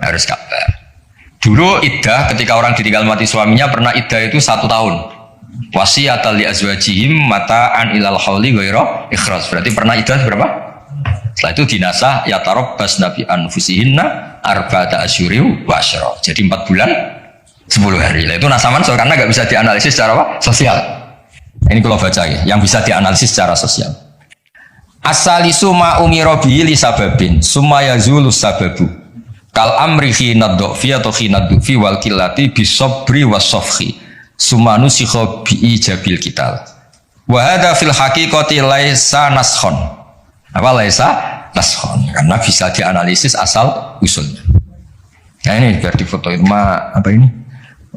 Ka'bah. Dulu iddah ketika orang ditinggal mati suaminya pernah iddah itu 1 tahun. Wasiyatan li azwajihim mata'an ilal hauli ghaira ikhraj. Berarti pernah iddah berapa? Setelah itu dinasah ya tarabbas nabi anfusihinna arba'ata asyuri wa asyra. Jadi 4 bulan 10 hari. Nah, itu nasaman karena nggak bisa dianalisis secara apa? Sosial. Ini kalau baca ya, yang bisa dianalisis secara sosial. Asalisu ma umira bihi li sababin summa yazulu sababu. Kal amri khina dhfi atau khina dhufi wal qillati bisabri wasafhi. Summa nusikha bi ijabil kital. Wa hadza fil haqiqati laisa naskhon. Apa laisa naskhon? Karena bisa dianalisis asal usulnya. Nah ini biar difotoin apa ini?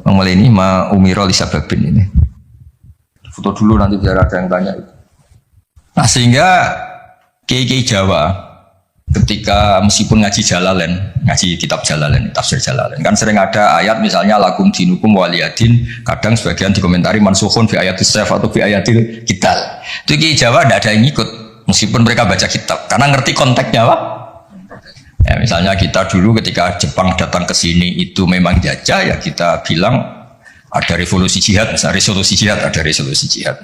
Mulai ini ma umira li sababin ini. Foto dulu nanti biar ada yang tanya. Nah sehingga kiai Jawa ketika meskipun ngaji Jalalain, ngaji kitab Jalalain, tafsir Jalalain, kan sering ada ayat misalnya lakum dinukum waliyadin, kadang sebagian dikomentari mansukhun fi ayatis sayf atau fi ayatil kital. Itu kiai Jawa tidak ada yang ikut meskipun mereka baca kitab karena ngerti konteksnya apa? Ya, misalnya kita dulu ketika Jepang datang ke sini itu memang jajah ya kita bilang ada revolusi jihad, misalnya resolusi jihad, ada resolusi jihad.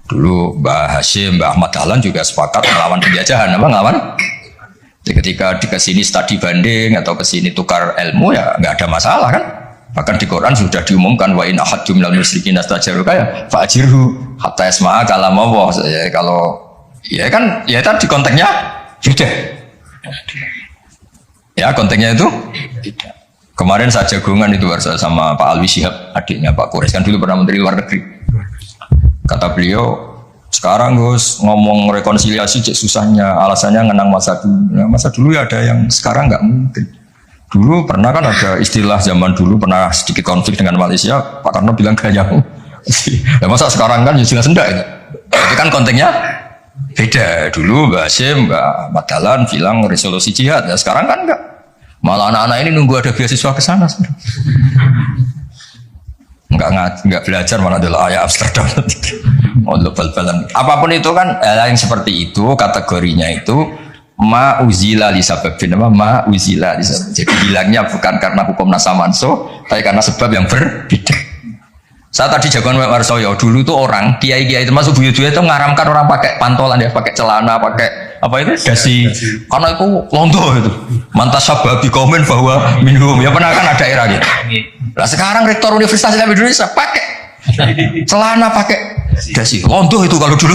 Dulu Mbah Hashim, Mbah Ahmad Dahlan juga sepakat melawan penjajahan, apa ngelawan? Jadi ketika di kesini studi banding atau kesini tukar ilmu ya nggak ada masalah kan? Bahkan di Quran sudah diumumkan wa in ahadum minal musyrikin astajaruka ya fa'ajirhu hatta yasma'a kalam Allah. Ya, kalau ya kan ya tadi konteksnya beda. Ya konteksnya itu beda. Kemarin saya jagungan itu sama Pak Alwi Syihab, adiknya Pak Kures kan dulu pernah menteri luar negeri. Kata beliau, sekarang Gus ngomong rekonsiliasi cek susahnya, alasannya ngenang masa dulu. Nah, masa dulu ya ada yang sekarang nggak mungkin. Dulu pernah kan ada istilah zaman dulu pernah sedikit konflik dengan Malaysia, Pak Karno bilang gak nyambung. Nah, masa sekarang kan jelas enggak itu. Itu kan konteksnya beda. Dulu Mbak Hashim, Mbak Ahmad Dahlan bilang resolusi jihad, ya sekarang kan enggak. Malah anak-anak ini nunggu ada beasiswa ke sana. Enggak belajar malah adalah ayah Amsterdam. Apapun itu kan yang seperti itu kategorinya itu ma uzila li sababin, ma uzila li sababin. Jadi bilangnya bukan karena hukum nasa manso, tapi karena sebab yang berbeda. Saya tadi jagoan Pak Warsoyo dulu tuh orang kiai-kiai termasuk buyut-buyut itu ngaramkan orang pakai pantolan ya, pakai celana, pakai apa itu dasi, karena itu londo itu. Mantas sababi komen bahwa minum ya pernah kan ada era gitu. Nah sekarang rektor Universitas Islam Indonesia pakai celana, pakai dasi, londo itu kalau dulu.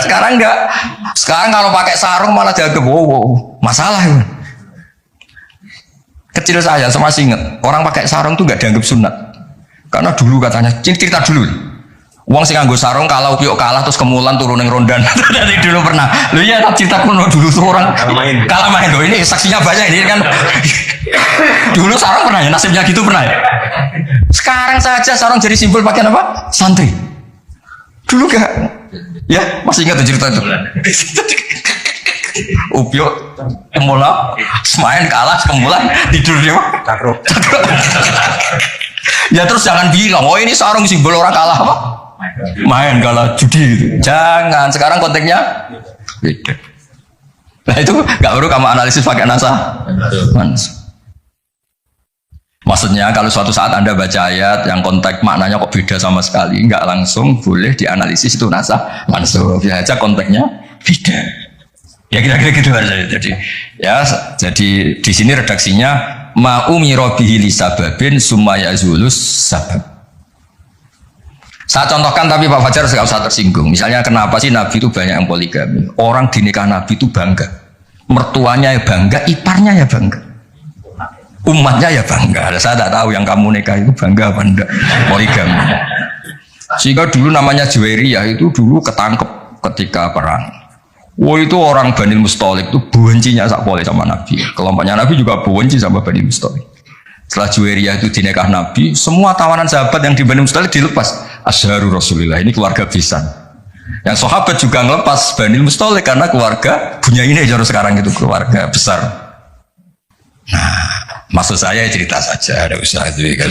Sekarang enggak. Sekarang kalau pakai sarung malah dianggap wow, masalah itu. Kecil saya masih ingat orang pakai sarung tuh enggak dianggap sunat. Karena dulu katanya, cerita dulu. Uang sing nganggo sarung kalau piok kalah terus kemulan turun yang rondan. Dari dulu pernah. Lu ya tak cerita kuno dulu tuh orang kalah main loh. Ini saksinya banyak ini kan. Dulu sarung pernah ya, nasibnya gitu pernah ya. Sekarang saja sarung jadi simbol pakaian apa? Santri. Dulu gak? Ya masih ingat cerita itu. Upiok kemulan, main kalah kemulan tidur dia. Cakro. Ya terus jangan bilang, oh ini sarung simbol orang kalah apa? Main kalah judi gitu. Jangan, sekarang konteksnya beda. Nah itu gak perlu kamu analisis pakai nasa. Maksudnya kalau suatu saat Anda baca ayat yang konteks maknanya kok beda sama sekali, nggak langsung boleh dianalisis itu nasa mansuh. Ya aja konteksnya beda. Ya kira-kira gitu aja. Jadi di sini redaksinya ma umira bihi li sababin summa yazulus sabab. Saya contohkan tapi Pak Fajar nggak usah tersinggung. Misalnya kenapa sih Nabi itu banyak yang poligami? Orang di nikah Nabi itu bangga. Mertuanya ya bangga, iparnya ya bangga. Umatnya ya bangga. Saya tidak tahu yang kamu nikah itu bangga apa enggak poligami. Sehingga dulu namanya Juwairiyah itu dulu ketangkep ketika perang. Wah itu orang Bani Mustalik itu bencinya sak boleh sama Nabi. Kelompoknya Nabi juga benci sama Bani Mustalik. Setelah Juwairiyah itu dinikah Nabi, semua tawanan sahabat yang di Bani Mustalik dilepas. Asharu Rasulillah, ini keluarga Bisan. Yang sahabat juga ngelepas Bani Mustalik karena keluarga punya ini jauh sekarang itu keluarga besar. Nah, maksud saya cerita saja, ada usaha itu kan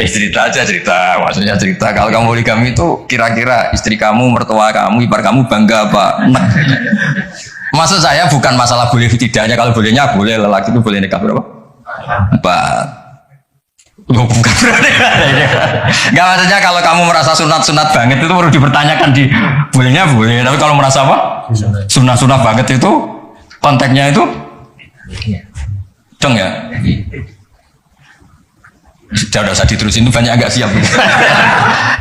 cerita aja cerita, maksudnya cerita kalau kamu poligami itu kira-kira istri kamu, mertua kamu, ipar kamu bangga apa? Nah. Maksud saya bukan masalah boleh tidaknya, kalau bolehnya boleh lelaki itu boleh nikah berapa? 4. Loh, bukan berarti. Enggak maksudnya kalau kamu merasa sunat-sunat banget itu perlu dipertanyakan di bolehnya boleh, tapi kalau merasa apa? Sunat-sunat banget itu konteksnya itu dong ya. Sudah udah usah diterusin, itu banyak agak siap.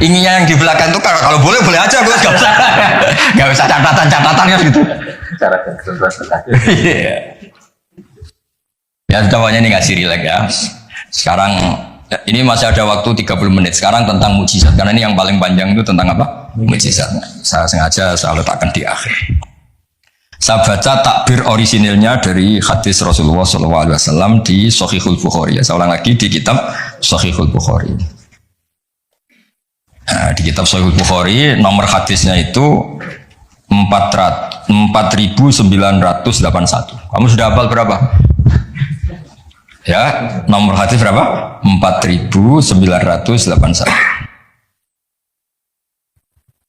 Inginnya yang di belakang itu kalau boleh aja, gue nggak usah catatan ya gitu. Cara ketentuan saja. Ya pokoknya ini ngasih relax ya. Sekarang ini masih ada waktu 30 menit. Sekarang tentang mujizat, karena ini yang paling panjang itu tentang apa? Mujizat. Saya sengaja saya letakkan di akhir. Saya baca takbir orisinilnya dari hadis Rasulullah SAW di Shahihul Bukhari. Ya, saya ulang lagi di kitab Shahihul Bukhari. Nah, di kitab Shahihul Bukhari nomor hadisnya itu 4981. Kamu sudah hafal berapa? Ya, nomor hadis berapa? 4981.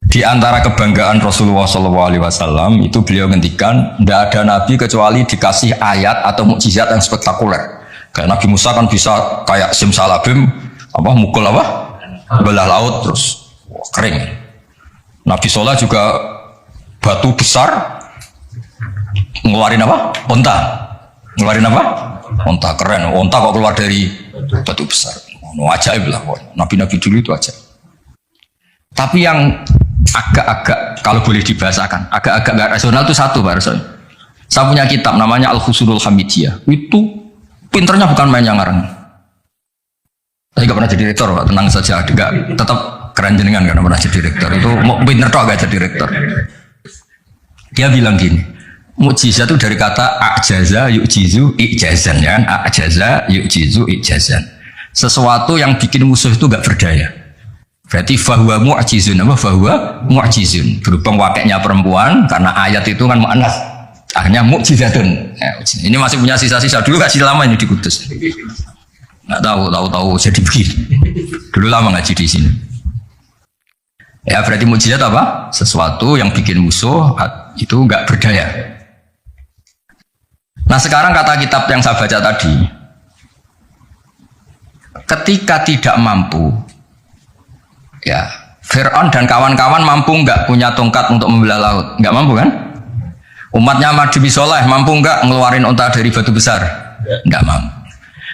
Di antara kebanggaan Rasulullah SAW itu beliau ngendikan tidak ada nabi kecuali dikasih ayat atau mukjizat yang spektakuler. Kayak Nabi Musa kan bisa kayak simsalabim mukul belah laut terus kering. Nabi Soleh juga batu besar ngeluarin onta. Ngeluarin onta keren. Onta kok keluar dari batu besar. Ajaib lah pokoknya. Nabi-nabi dulu itu ajaib. Tapi yang agak-agak kalau boleh dibahasakan agak-agak gak rasional itu satu Pak Rasul. Saya punya kitab namanya Al-Husulul Hamidiyah. Itu pinternya bukan main yang ngarang. Saya gak pernah jadi rektor Pak, tenang saja. Tetap keren jenengan karena pernah jadi rektor. Itu mau pinter toh gak jadi rektor. Dia bilang gini, mukjizat itu dari kata ajaza yu'jizu i'jazan ya kan? Ajaza yu'jizu i'jazan. Sesuatu yang bikin musuh itu gak berdaya. Berarti fahuwa mu'jizun, fahuwa mu'jizun. Berhubung wakilnya perempuan, karena ayat itu kan mu'annas, akhirnya mu'jizatun. Ya, ini masih punya sisa-sisa. Dulu kasih lama ini di Kudus. Nggak tahu jadi begini. Dulu lama ngaji di sini. Ya berarti mukjizat apa? Sesuatu yang bikin musuh itu nggak berdaya. Nah sekarang kata kitab yang saya baca tadi, ketika tidak mampu, ya Fir'aun dan kawan-kawan mampu nggak punya tongkat untuk membelah laut? Nggak mampu kan? Umatnya Nabi Soleh mampu nggak ngeluarin unta dari batu besar? Nggak mampu.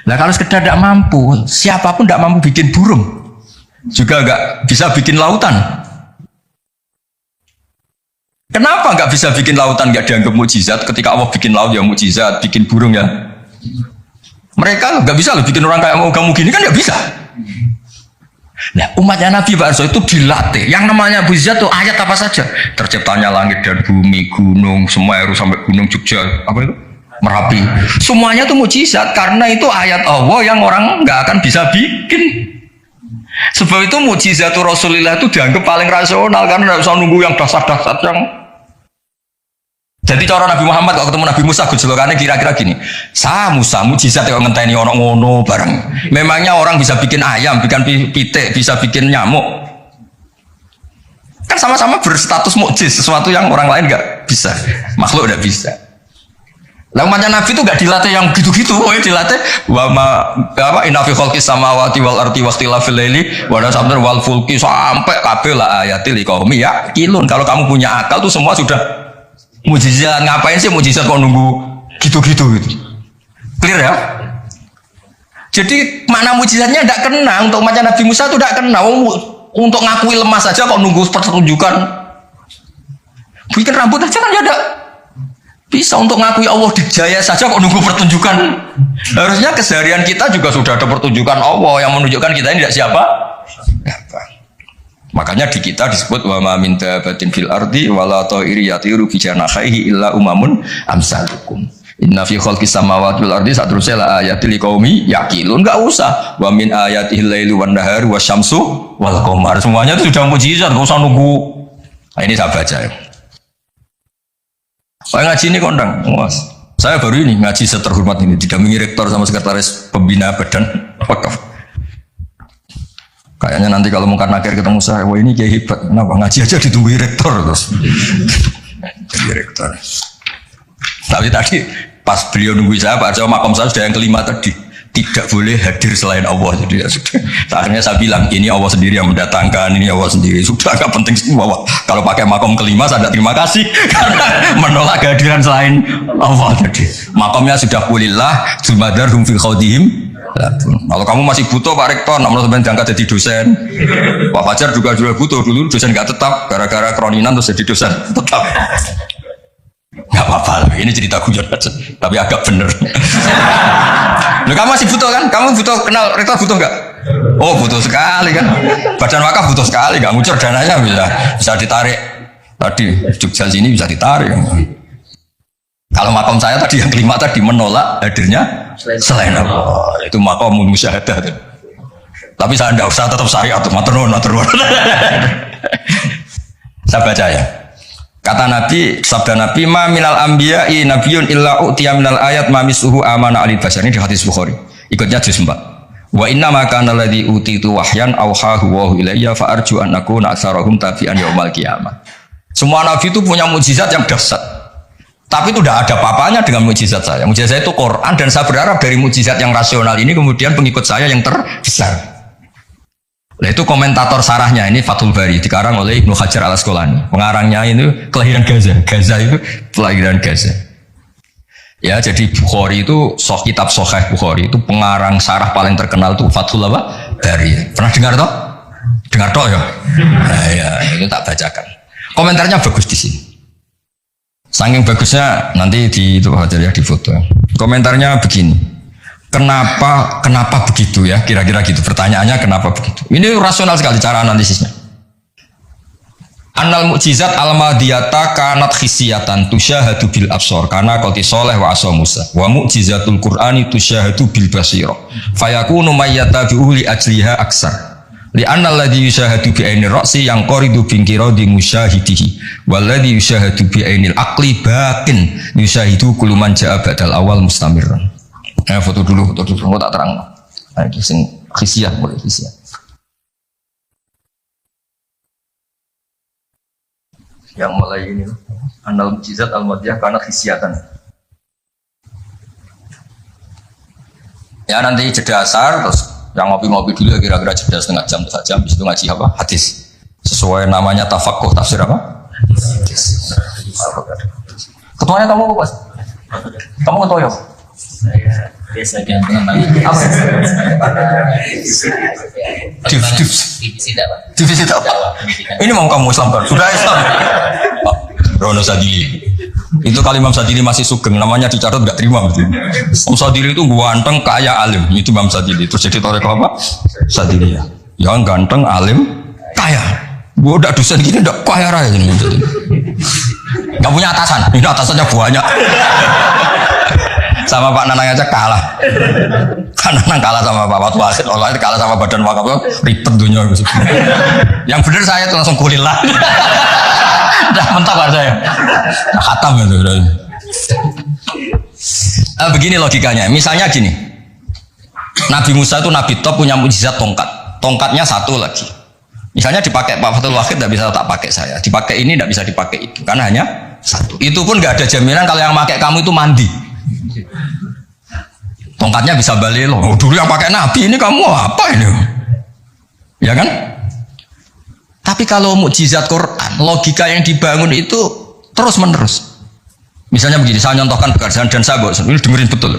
Nah kalau sekedar tidak mampu, siapapun tidak mampu bikin burung, juga nggak bisa bikin lautan. Kenapa nggak bisa bikin lautan, nggak dianggap mukjizat? Ketika Allah bikin laut ya mukjizat, bikin burung ya. Mereka nggak bisa loh bikin orang kayak kamu gini kan nggak bisa. Nah umatnya Nabi Pak Arso itu dilatih. Yang namanya mukjizat itu ayat apa saja. Terciptanya langit dan bumi, gunung, Semeru sampai gunung Jogja, apa itu? Merapi. Semuanya itu mukjizat karena itu ayat Allah yang orang nggak akan bisa bikin. Sebab itu mukjizat Rasulullah itu dianggap paling rasional karena tidak usah nunggu yang dasar-dasar yang. Jadi cara Nabi Muhammad kalau ketemu Nabi Musa gejolokannya kira-kira gini. Musa mukjizat yang ngenteni orang ngono bareng. Memangnya orang bisa bikin ayam, bikin pitik, bisa bikin nyamuk. Kan sama-sama berstatus mukjiz, sesuatu yang orang lain nggak bisa, makhluk nggak bisa. Lah umatnya Nabi itu nggak dilatih yang gitu-gitu, dilatih inna fi khalqis samawati wal ardi wakhtilafil laili wa nasamir wal fulki sampai kabeh la ayatil liqaumi yaqilun. Kalau kamu punya akal tuh semua sudah mukjizat. Ngapain sih mukjizat kok nunggu gitu-gitu gitu. Clear ya? Jadi makna mukjizatnya tidak kena. Untuk umatnya Nabi Musa itu tidak kena. Untuk ngakui lemah saja kok nunggu pertunjukan. Bikin rambut aja kan ya ada. Bisa untuk ngakui Allah dijaya saja kok nunggu pertunjukan. Harusnya keseharian kita juga sudah ada pertunjukan Allah yang menunjukkan kita ini tidak siapa. Makanya di kita disebut wa ma min dabatin fil ardi wala ta'iri yatiru bi janahihi illa umamun amsalukum. Inna fi khalqis samawati wal ardi satrusya la ayatil liqaumi yaqilun. Enggak usah. Wa min ayatihil laili wan nahari wasyamsu wal qamar. Semuanya itu sudah mukjizat, enggak usah nunggu. Nah, ini saya baca ya. Saya ngaji ini kondang, mas. Saya baru ini ngaji seterhormat ini, didampingi rektor sama sekretaris pembina badan wakaf. Kayaknya nanti kalau mau akhir ketemu saya, wah ini kayak hebat. Kenapa ngaji aja ditunggu rektor terus? Jadi rektor. Tapi tadi pas beliau nunggu saya, Pak Arjo makom saya sudah yang kelima tadi. Tidak boleh hadir selain Allah. Jadi ya sudah. Akhirnya saya bilang ini Allah sendiri yang mendatangkan, ini Allah sendiri. Sudah agak penting semua. Kalau pakai makom kelima saya tidak terima kasih karena menolak kehadiran selain Allah tadi. Makomnya sudah kulillah, jumadar hum fil khawdihim Kalau kamu masih butuh Pak Rektor, nak mau sampai diangkat jadi dosen. Pak Fajar juga butuh, dulu dosen nggak tetap, gara-gara kroninan terus jadi dosen tetap. Nggak apa-apa, ini cerita guyon aja, tapi agak bener. Loh, kamu masih butuh kan? Kamu butuh kenal Rektor butuh nggak? Oh butuh sekali kan. Badan wakaf butuh sekali, nggak ngucur dananya bisa ditarik. Tadi Jogja sini bisa ditarik. Kalau makom saya tadi yang kelima tadi menolak hadirnya selain Allah, itu makom musyahadah. Tapi saya tidak usah tetap syariat, matur nuwun. Saya baca ya. Kata Nabi, sabda Nabi, ma minal anbiya'i nabiyyun illa u'tiya minal ayat ma misuhu amana alil basar. Ini di hadis Bukhari. Ikutnya juz 4. Wa inna ma kana alladhi utitu wahyan auhahu wa ilayya fa arju an akuna aktsarahum tabi'an yaumal qiyamah. Semua nabi itu punya mukjizat yang dahsyat. Tapi itu tidak ada apa-apanya dengan mukjizat saya. Mukjizat saya itu Quran, dan saya berharap dari mukjizat yang rasional ini kemudian pengikut saya yang terbesar. Nah, itu komentator sarahnya ini Fathul Bari dikarang oleh Ibnu Hajar al-Asqalani. Pengarangnya itu kelahiran Gaza. Gaza itu kelahiran Gaza. Ya, jadi Bukhari itu kitab Sahih Bukhari itu pengarang sarah paling terkenal itu Fathul Bari. Pernah dengar toh? Dengar toh ya? Nah, ya, itu tak bacakan. Komentarnya bagus di sini. Saking bagusnya nanti itu aja ya di foto. Komentarnya begini. Kenapa begitu ya? Kira-kira gitu. Pertanyaannya kenapa begitu? Ini rasional sekali cara analisisnya. Annal mukjizat al-madiyata kanat khisiyatan tusyahadu bil absor karena qati soleh wa asa Musa. Wa mukjizatul Qur'ani tusyahadu bil basira. Fayakunu mayyatabi'u li ajliha aksar. Li anna alladhi yushahadu bi ainir ra'si yang qaridu bin qiradi musyahidihi walladhi yushahadu bi ainil aqli bakin yushahidu kullu man ja'a ba'dal awal mustamirran. Foto dulu tak terang. Iki sing khisiah boleh khisiah. Yang mulai ini annal mujizat al-madiyah karena khisiatan. Ya nanti jeda asar terus yang ngopi-ngopi dulu ya kira-kira jeda setengah jam saja, habis itu ngaji apa? Hadis. Sesuai namanya tafakuh tafsir apa? Hadis. Ketuanya kamu apa, Mas? Kamu ketua ya? Saya biasa ganteng apa? Divisi apa? Ini mau kamu Islamkan? Sudah Islam. Rono Sadili. Itu kali Imam Sadili masih sugeng, namanya dicatat nggak terima betul. Imam Sadili itu ganteng, kaya, alim. Itu Imam Sadili. Terus jadi toreko apa? Sadili ya. Yang ganteng, alim, kaya. Gua udah dosen gini udah kaya raya ini. Gak punya atasan. Ini atasannya banyak. Sama Pak Nanang aja kalah. Kan Nanang kalah sama Pak Watu Akhir. Allah itu kalah sama badan wakaf ribet dunia. Yang bener saya itu langsung kulilah. Udah mentok saya. Nah, khatam itu. Begini logikanya. Misalnya gini. Nabi Musa itu Nabi top punya mukjizat tongkat. Tongkatnya satu lagi. Misalnya dipakai Pak Fathul Wahid tidak bisa tak pakai saya. Dipakai ini tidak bisa dipakai itu. Karena hanya satu. Itu pun nggak ada jaminan kalau yang pakai kamu itu mandi. Tongkatnya bisa balik loh. Oh, dulu yang pakai Nabi ini kamu apa ini? Ya kan? Tapi kalau mukjizat Quran, logika yang dibangun itu terus menerus. Misalnya begini, saya contohkan pekerjaan dan saya ini dengerin betul.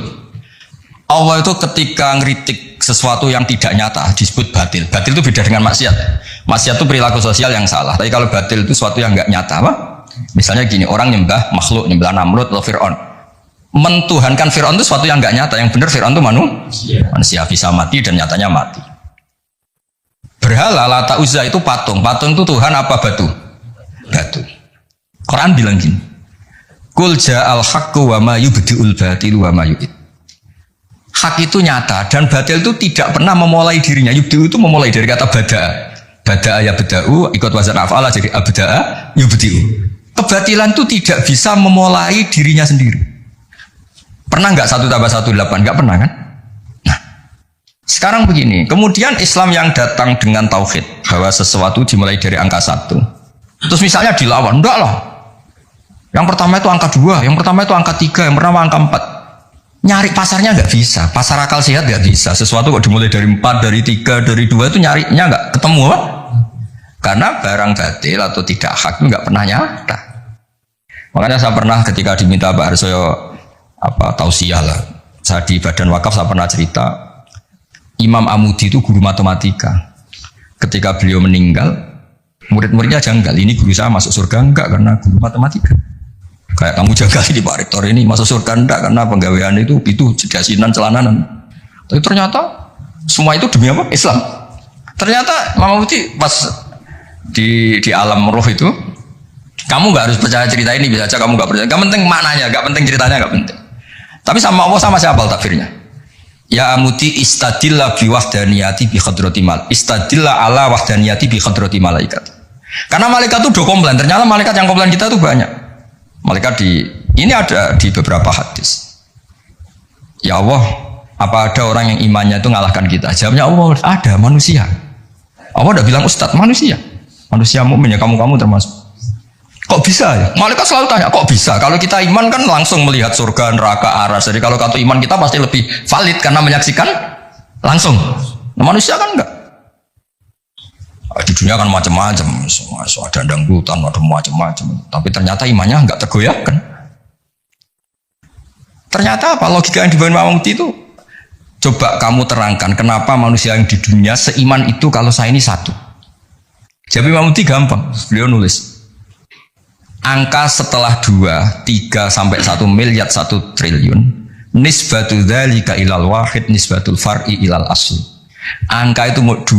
Allah itu ketika ngeritik sesuatu yang tidak nyata disebut batil. Batil itu beda dengan maksiat. Maksiat itu perilaku sosial yang salah. Tapi kalau batil itu sesuatu yang nggak nyata, apa? Misalnya gini, orang nyembah makhluk, nyembah Namrud atau Fir'aun. Mentuhankan Fir'aun itu sesuatu yang nggak nyata. Yang benar Fir'aun itu manusia bisa mati dan nyatanya mati. Berhala Lata Uzza itu patung. Patung itu Tuhan apa batu? Batu. Quran bilang gini. Qul ja'al haqqu wa ma yubdi'ul batilu wa ma yu'id. Hak itu nyata dan batil itu tidak pernah memulai dirinya. Yubdi'u itu memulai dari kata bada'a. Bada'a ya bada'u ikut wazan af'ala jadi abda'a yubdi'u. Kebatilan itu tidak bisa memulai dirinya sendiri. Pernah nggak 1 tambah 1 8? Nggak pernah kan? Sekarang begini, kemudian Islam yang datang dengan tauhid bahwa sesuatu dimulai dari angka 1. Terus misalnya dilawan, enggak lah. Yang pertama itu angka 2, yang pertama itu angka 3, yang pertama angka 4. Nyari pasarnya nggak bisa, pasar akal sehat nggak bisa. Sesuatu kok dimulai dari 4, dari 3, dari 2 itu nyarinya nggak ketemu apa? Karena barang batil atau tidak hak itu nggak pernah nyata. Makanya saya pernah ketika diminta Pak Harsoyo tausiah lah. Saya di Badan Wakaf saya pernah cerita. Imam Amudi itu guru matematika. Ketika beliau meninggal, murid-muridnya janggal. Ini guru saya masuk surga enggak karena guru matematika. Kayak kamu janggal ini Pak Rektor ini masuk surga enggak karena penggawaian itu jedasinan celananan. Tapi ternyata semua itu demi apa? Islam. Ternyata Imam Amudi pas di alam roh itu, kamu nggak harus percaya cerita ini, bisa aja kamu nggak percaya. Gak penting maknanya, gak penting ceritanya, gak penting. Tapi sama Allah sama siapa takfirnya? Ya Amudi istadillah bi wahdaniyati bi khadrati mal. Istadillah ala wahdaniyati bi khadrati malaikat. Karena malaikat itu udah komplain. Ternyata malaikat yang komplain kita itu banyak. Malaikat ini ada di beberapa hadis. Ya Allah, apa ada orang yang imannya itu ngalahkan kita? Jawabnya Allah, ada manusia. Allah udah bilang ustadz manusia mukmin ya, kamu termasuk. Kok bisa ya? Malaikat selalu tanya, kok bisa? Kalau kita iman kan langsung melihat surga, neraka, aras. Jadi kalau kartu iman kita pasti lebih valid karena menyaksikan langsung. Nah, manusia kan enggak. Di dunia kan macam-macam, ada dangdutan, ada macam-macam. Tapi ternyata imannya enggak tergoyahkan. Ternyata apa? Logika yang dibangun Imam Amudi itu, coba kamu terangkan kenapa manusia yang di dunia seiman itu kalau saya ini satu. Jadi Imam Amudi gampang, beliau nulis. Angka setelah 2, 3 sampai 1 miliar 1 triliun nisbatu dzalika ilal wahid nisbatul far'i ilal asli. Angka itu 2, 1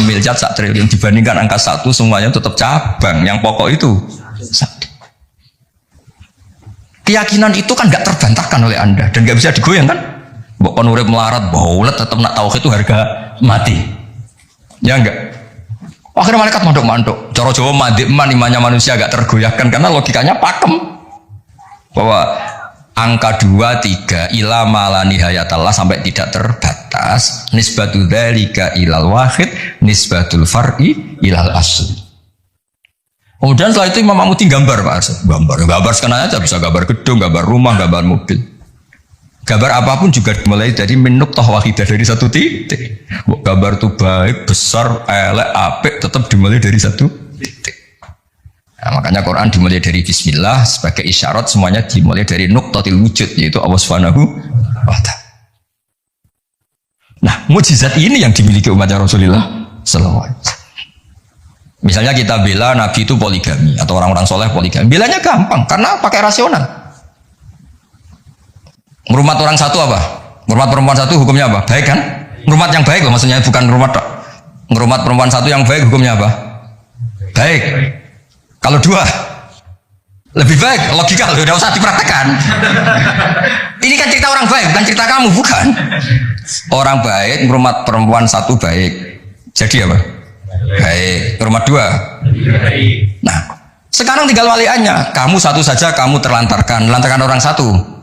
miliar 1 triliun dibandingkan angka 1 semuanya tetap cabang. Yang pokok itu 1. Keyakinan itu kan gak terbantahkan oleh Anda dan gak bisa digoyang kan? Mbok kon urip melarat baulet tetap nak tauhid itu harga mati. Ya enggak? Akhirnya malaikat manduk-manduk. Cara Jawa mandikman imannya manusia agak tergoyahkan karena logikanya pakem. Bahwa angka 2, 3 ila mala nihayatallah sampai tidak terbatas. Nisbatu dzalika ilal wahid nisbatul far'i ilal asli. Kemudian setelah itu Imam Amudi gambar Pak Arso. Gambar sekarang aja bisa gambar gedung, gambar rumah, gambar mobil. Gambar apapun juga dimulai dari minuk toh wahidah dari satu titik. Gambar itu baik, besar, elek, apik tetap dimulai dari satu titik. Nah, makanya Quran dimulai dari Bismillah sebagai isyarat semuanya dimulai dari nuqtatil wujud yaitu Allah Subhanahu wa ta'ala. Nah, mukjizat ini yang dimiliki umatnya Rasulullah sallallahu alaihi wasallam. Misalnya kita bela Nabi itu poligami atau orang-orang soleh poligami, belanya gampang karena pakai rasional. Ngurmat orang satu apa? Ngurmat perempuan satu hukumnya apa? Baik kan? Ngurmat yang baik loh, maksudnya bukan ngurmat dok. Ngurmat perempuan satu yang baik hukumnya apa? Baik. Kalau 2 lebih baik, logika loh, udah usah dipraktekkan. Ini kan cerita orang baik, bukan cerita kamu, bukan. Orang baik ngurmat perempuan satu baik. Jadi apa? Baik. Ngurmat 2. Nah, sekarang tinggal waliannya. Kamu satu saja kamu melantarkan orang satu.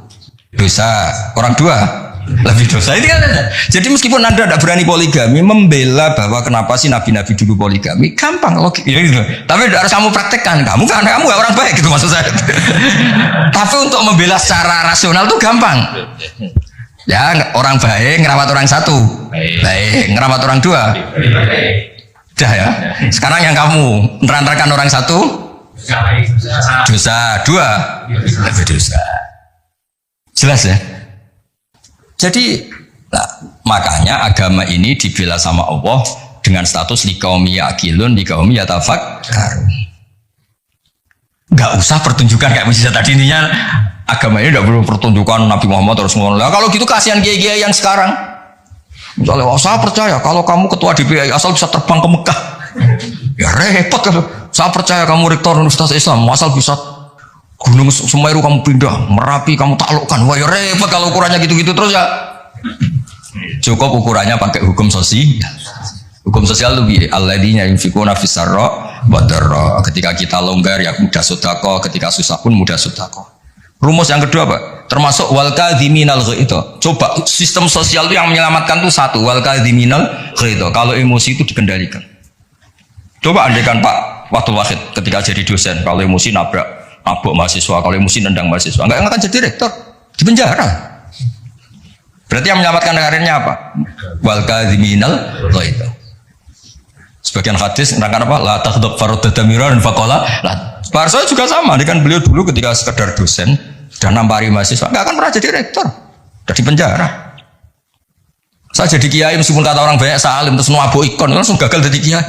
Dosa, orang 2 lebih dosa. Ini kan ada. Jadi meskipun Anda tidak berani poligami, membela bahwa kenapa sih nabi-nabi dulu poligami, gampang logik. Ya, gitu. Tapi tidak harus kamu praktekkan. Kamu nggak orang baik gitu maksud saya. Tapi untuk membela secara rasional itu gampang. Ya orang baik ngerawat orang satu, baik ngerawat orang 2. Dah ya. Sekarang yang kamu menerantarkan orang satu, dosa 2 lebih dosa. Jelas ya. Jadi makanya agama ini dibela sama Allah dengan status liqaumi yaqilun liqaumi yatafakkarun. Enggak usah pertunjukan kayak mujizat tadi intinya agama ini tidak perlu pertunjukan Nabi Muhammad terus ngomong. Kalau gitu kasihan kiai-kiai yang sekarang. Misalnya, saya percaya kalau kamu ketua DPI asal bisa terbang ke Mekah. Ya repot kalau. Saya percaya kamu rektor Universitas Islam asal bisa Gunung Semeru kamu pindah, Merapi kamu taklukkan. Wah ya repot kalau ukurannya gitu-gitu terus ya. Cukup ukurannya pakai hukum sosial. Hukum sosial itu alladzina yunfikuna fis sarra wa dharra. Ketika kita longgar ya mudah sedekah, ketika susah pun mudah sedekah. Rumus yang kedua Pak, termasuk wal kadhiminal ghaidha. Coba sistem sosial itu yang menyelamatkan itu satu, wal kadhiminal ghaidha. Kalau emosi itu dikendalikan. Coba andaikan Pak Waktu Wahid ketika jadi dosen, kalau emosi nabrak mahasiswa, kalau emosi nendang mahasiswa, enggak akan jadi rektor, di penjara. Berarti yang menyelamatkan karirnya apa? Wal kadhiminal ghaidha. Sebagian hadis menerangkan apa? La taghdab faradadamiran faqala. Pak Arso juga sama, dia kan beliau dulu ketika sekedar dosen dan nampari mahasiswa, enggak akan pernah jadi rektor, udah di penjara. Saya jadi kiai meskipun kata orang banyak salim terus nuabo ikon langsung gagal jadi kiai.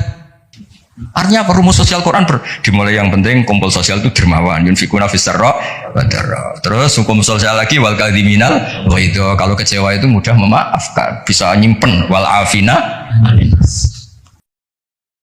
Artinya apa rumus sosial Quran dimulai yang penting kumpul sosial itu dermawan yunfikuna fis-sarra wa dharra. Terus hukum sosial lagi wal kadhiminal wa itu kalau kecewa itu mudah memaafkan, bisa nyimpen wal afina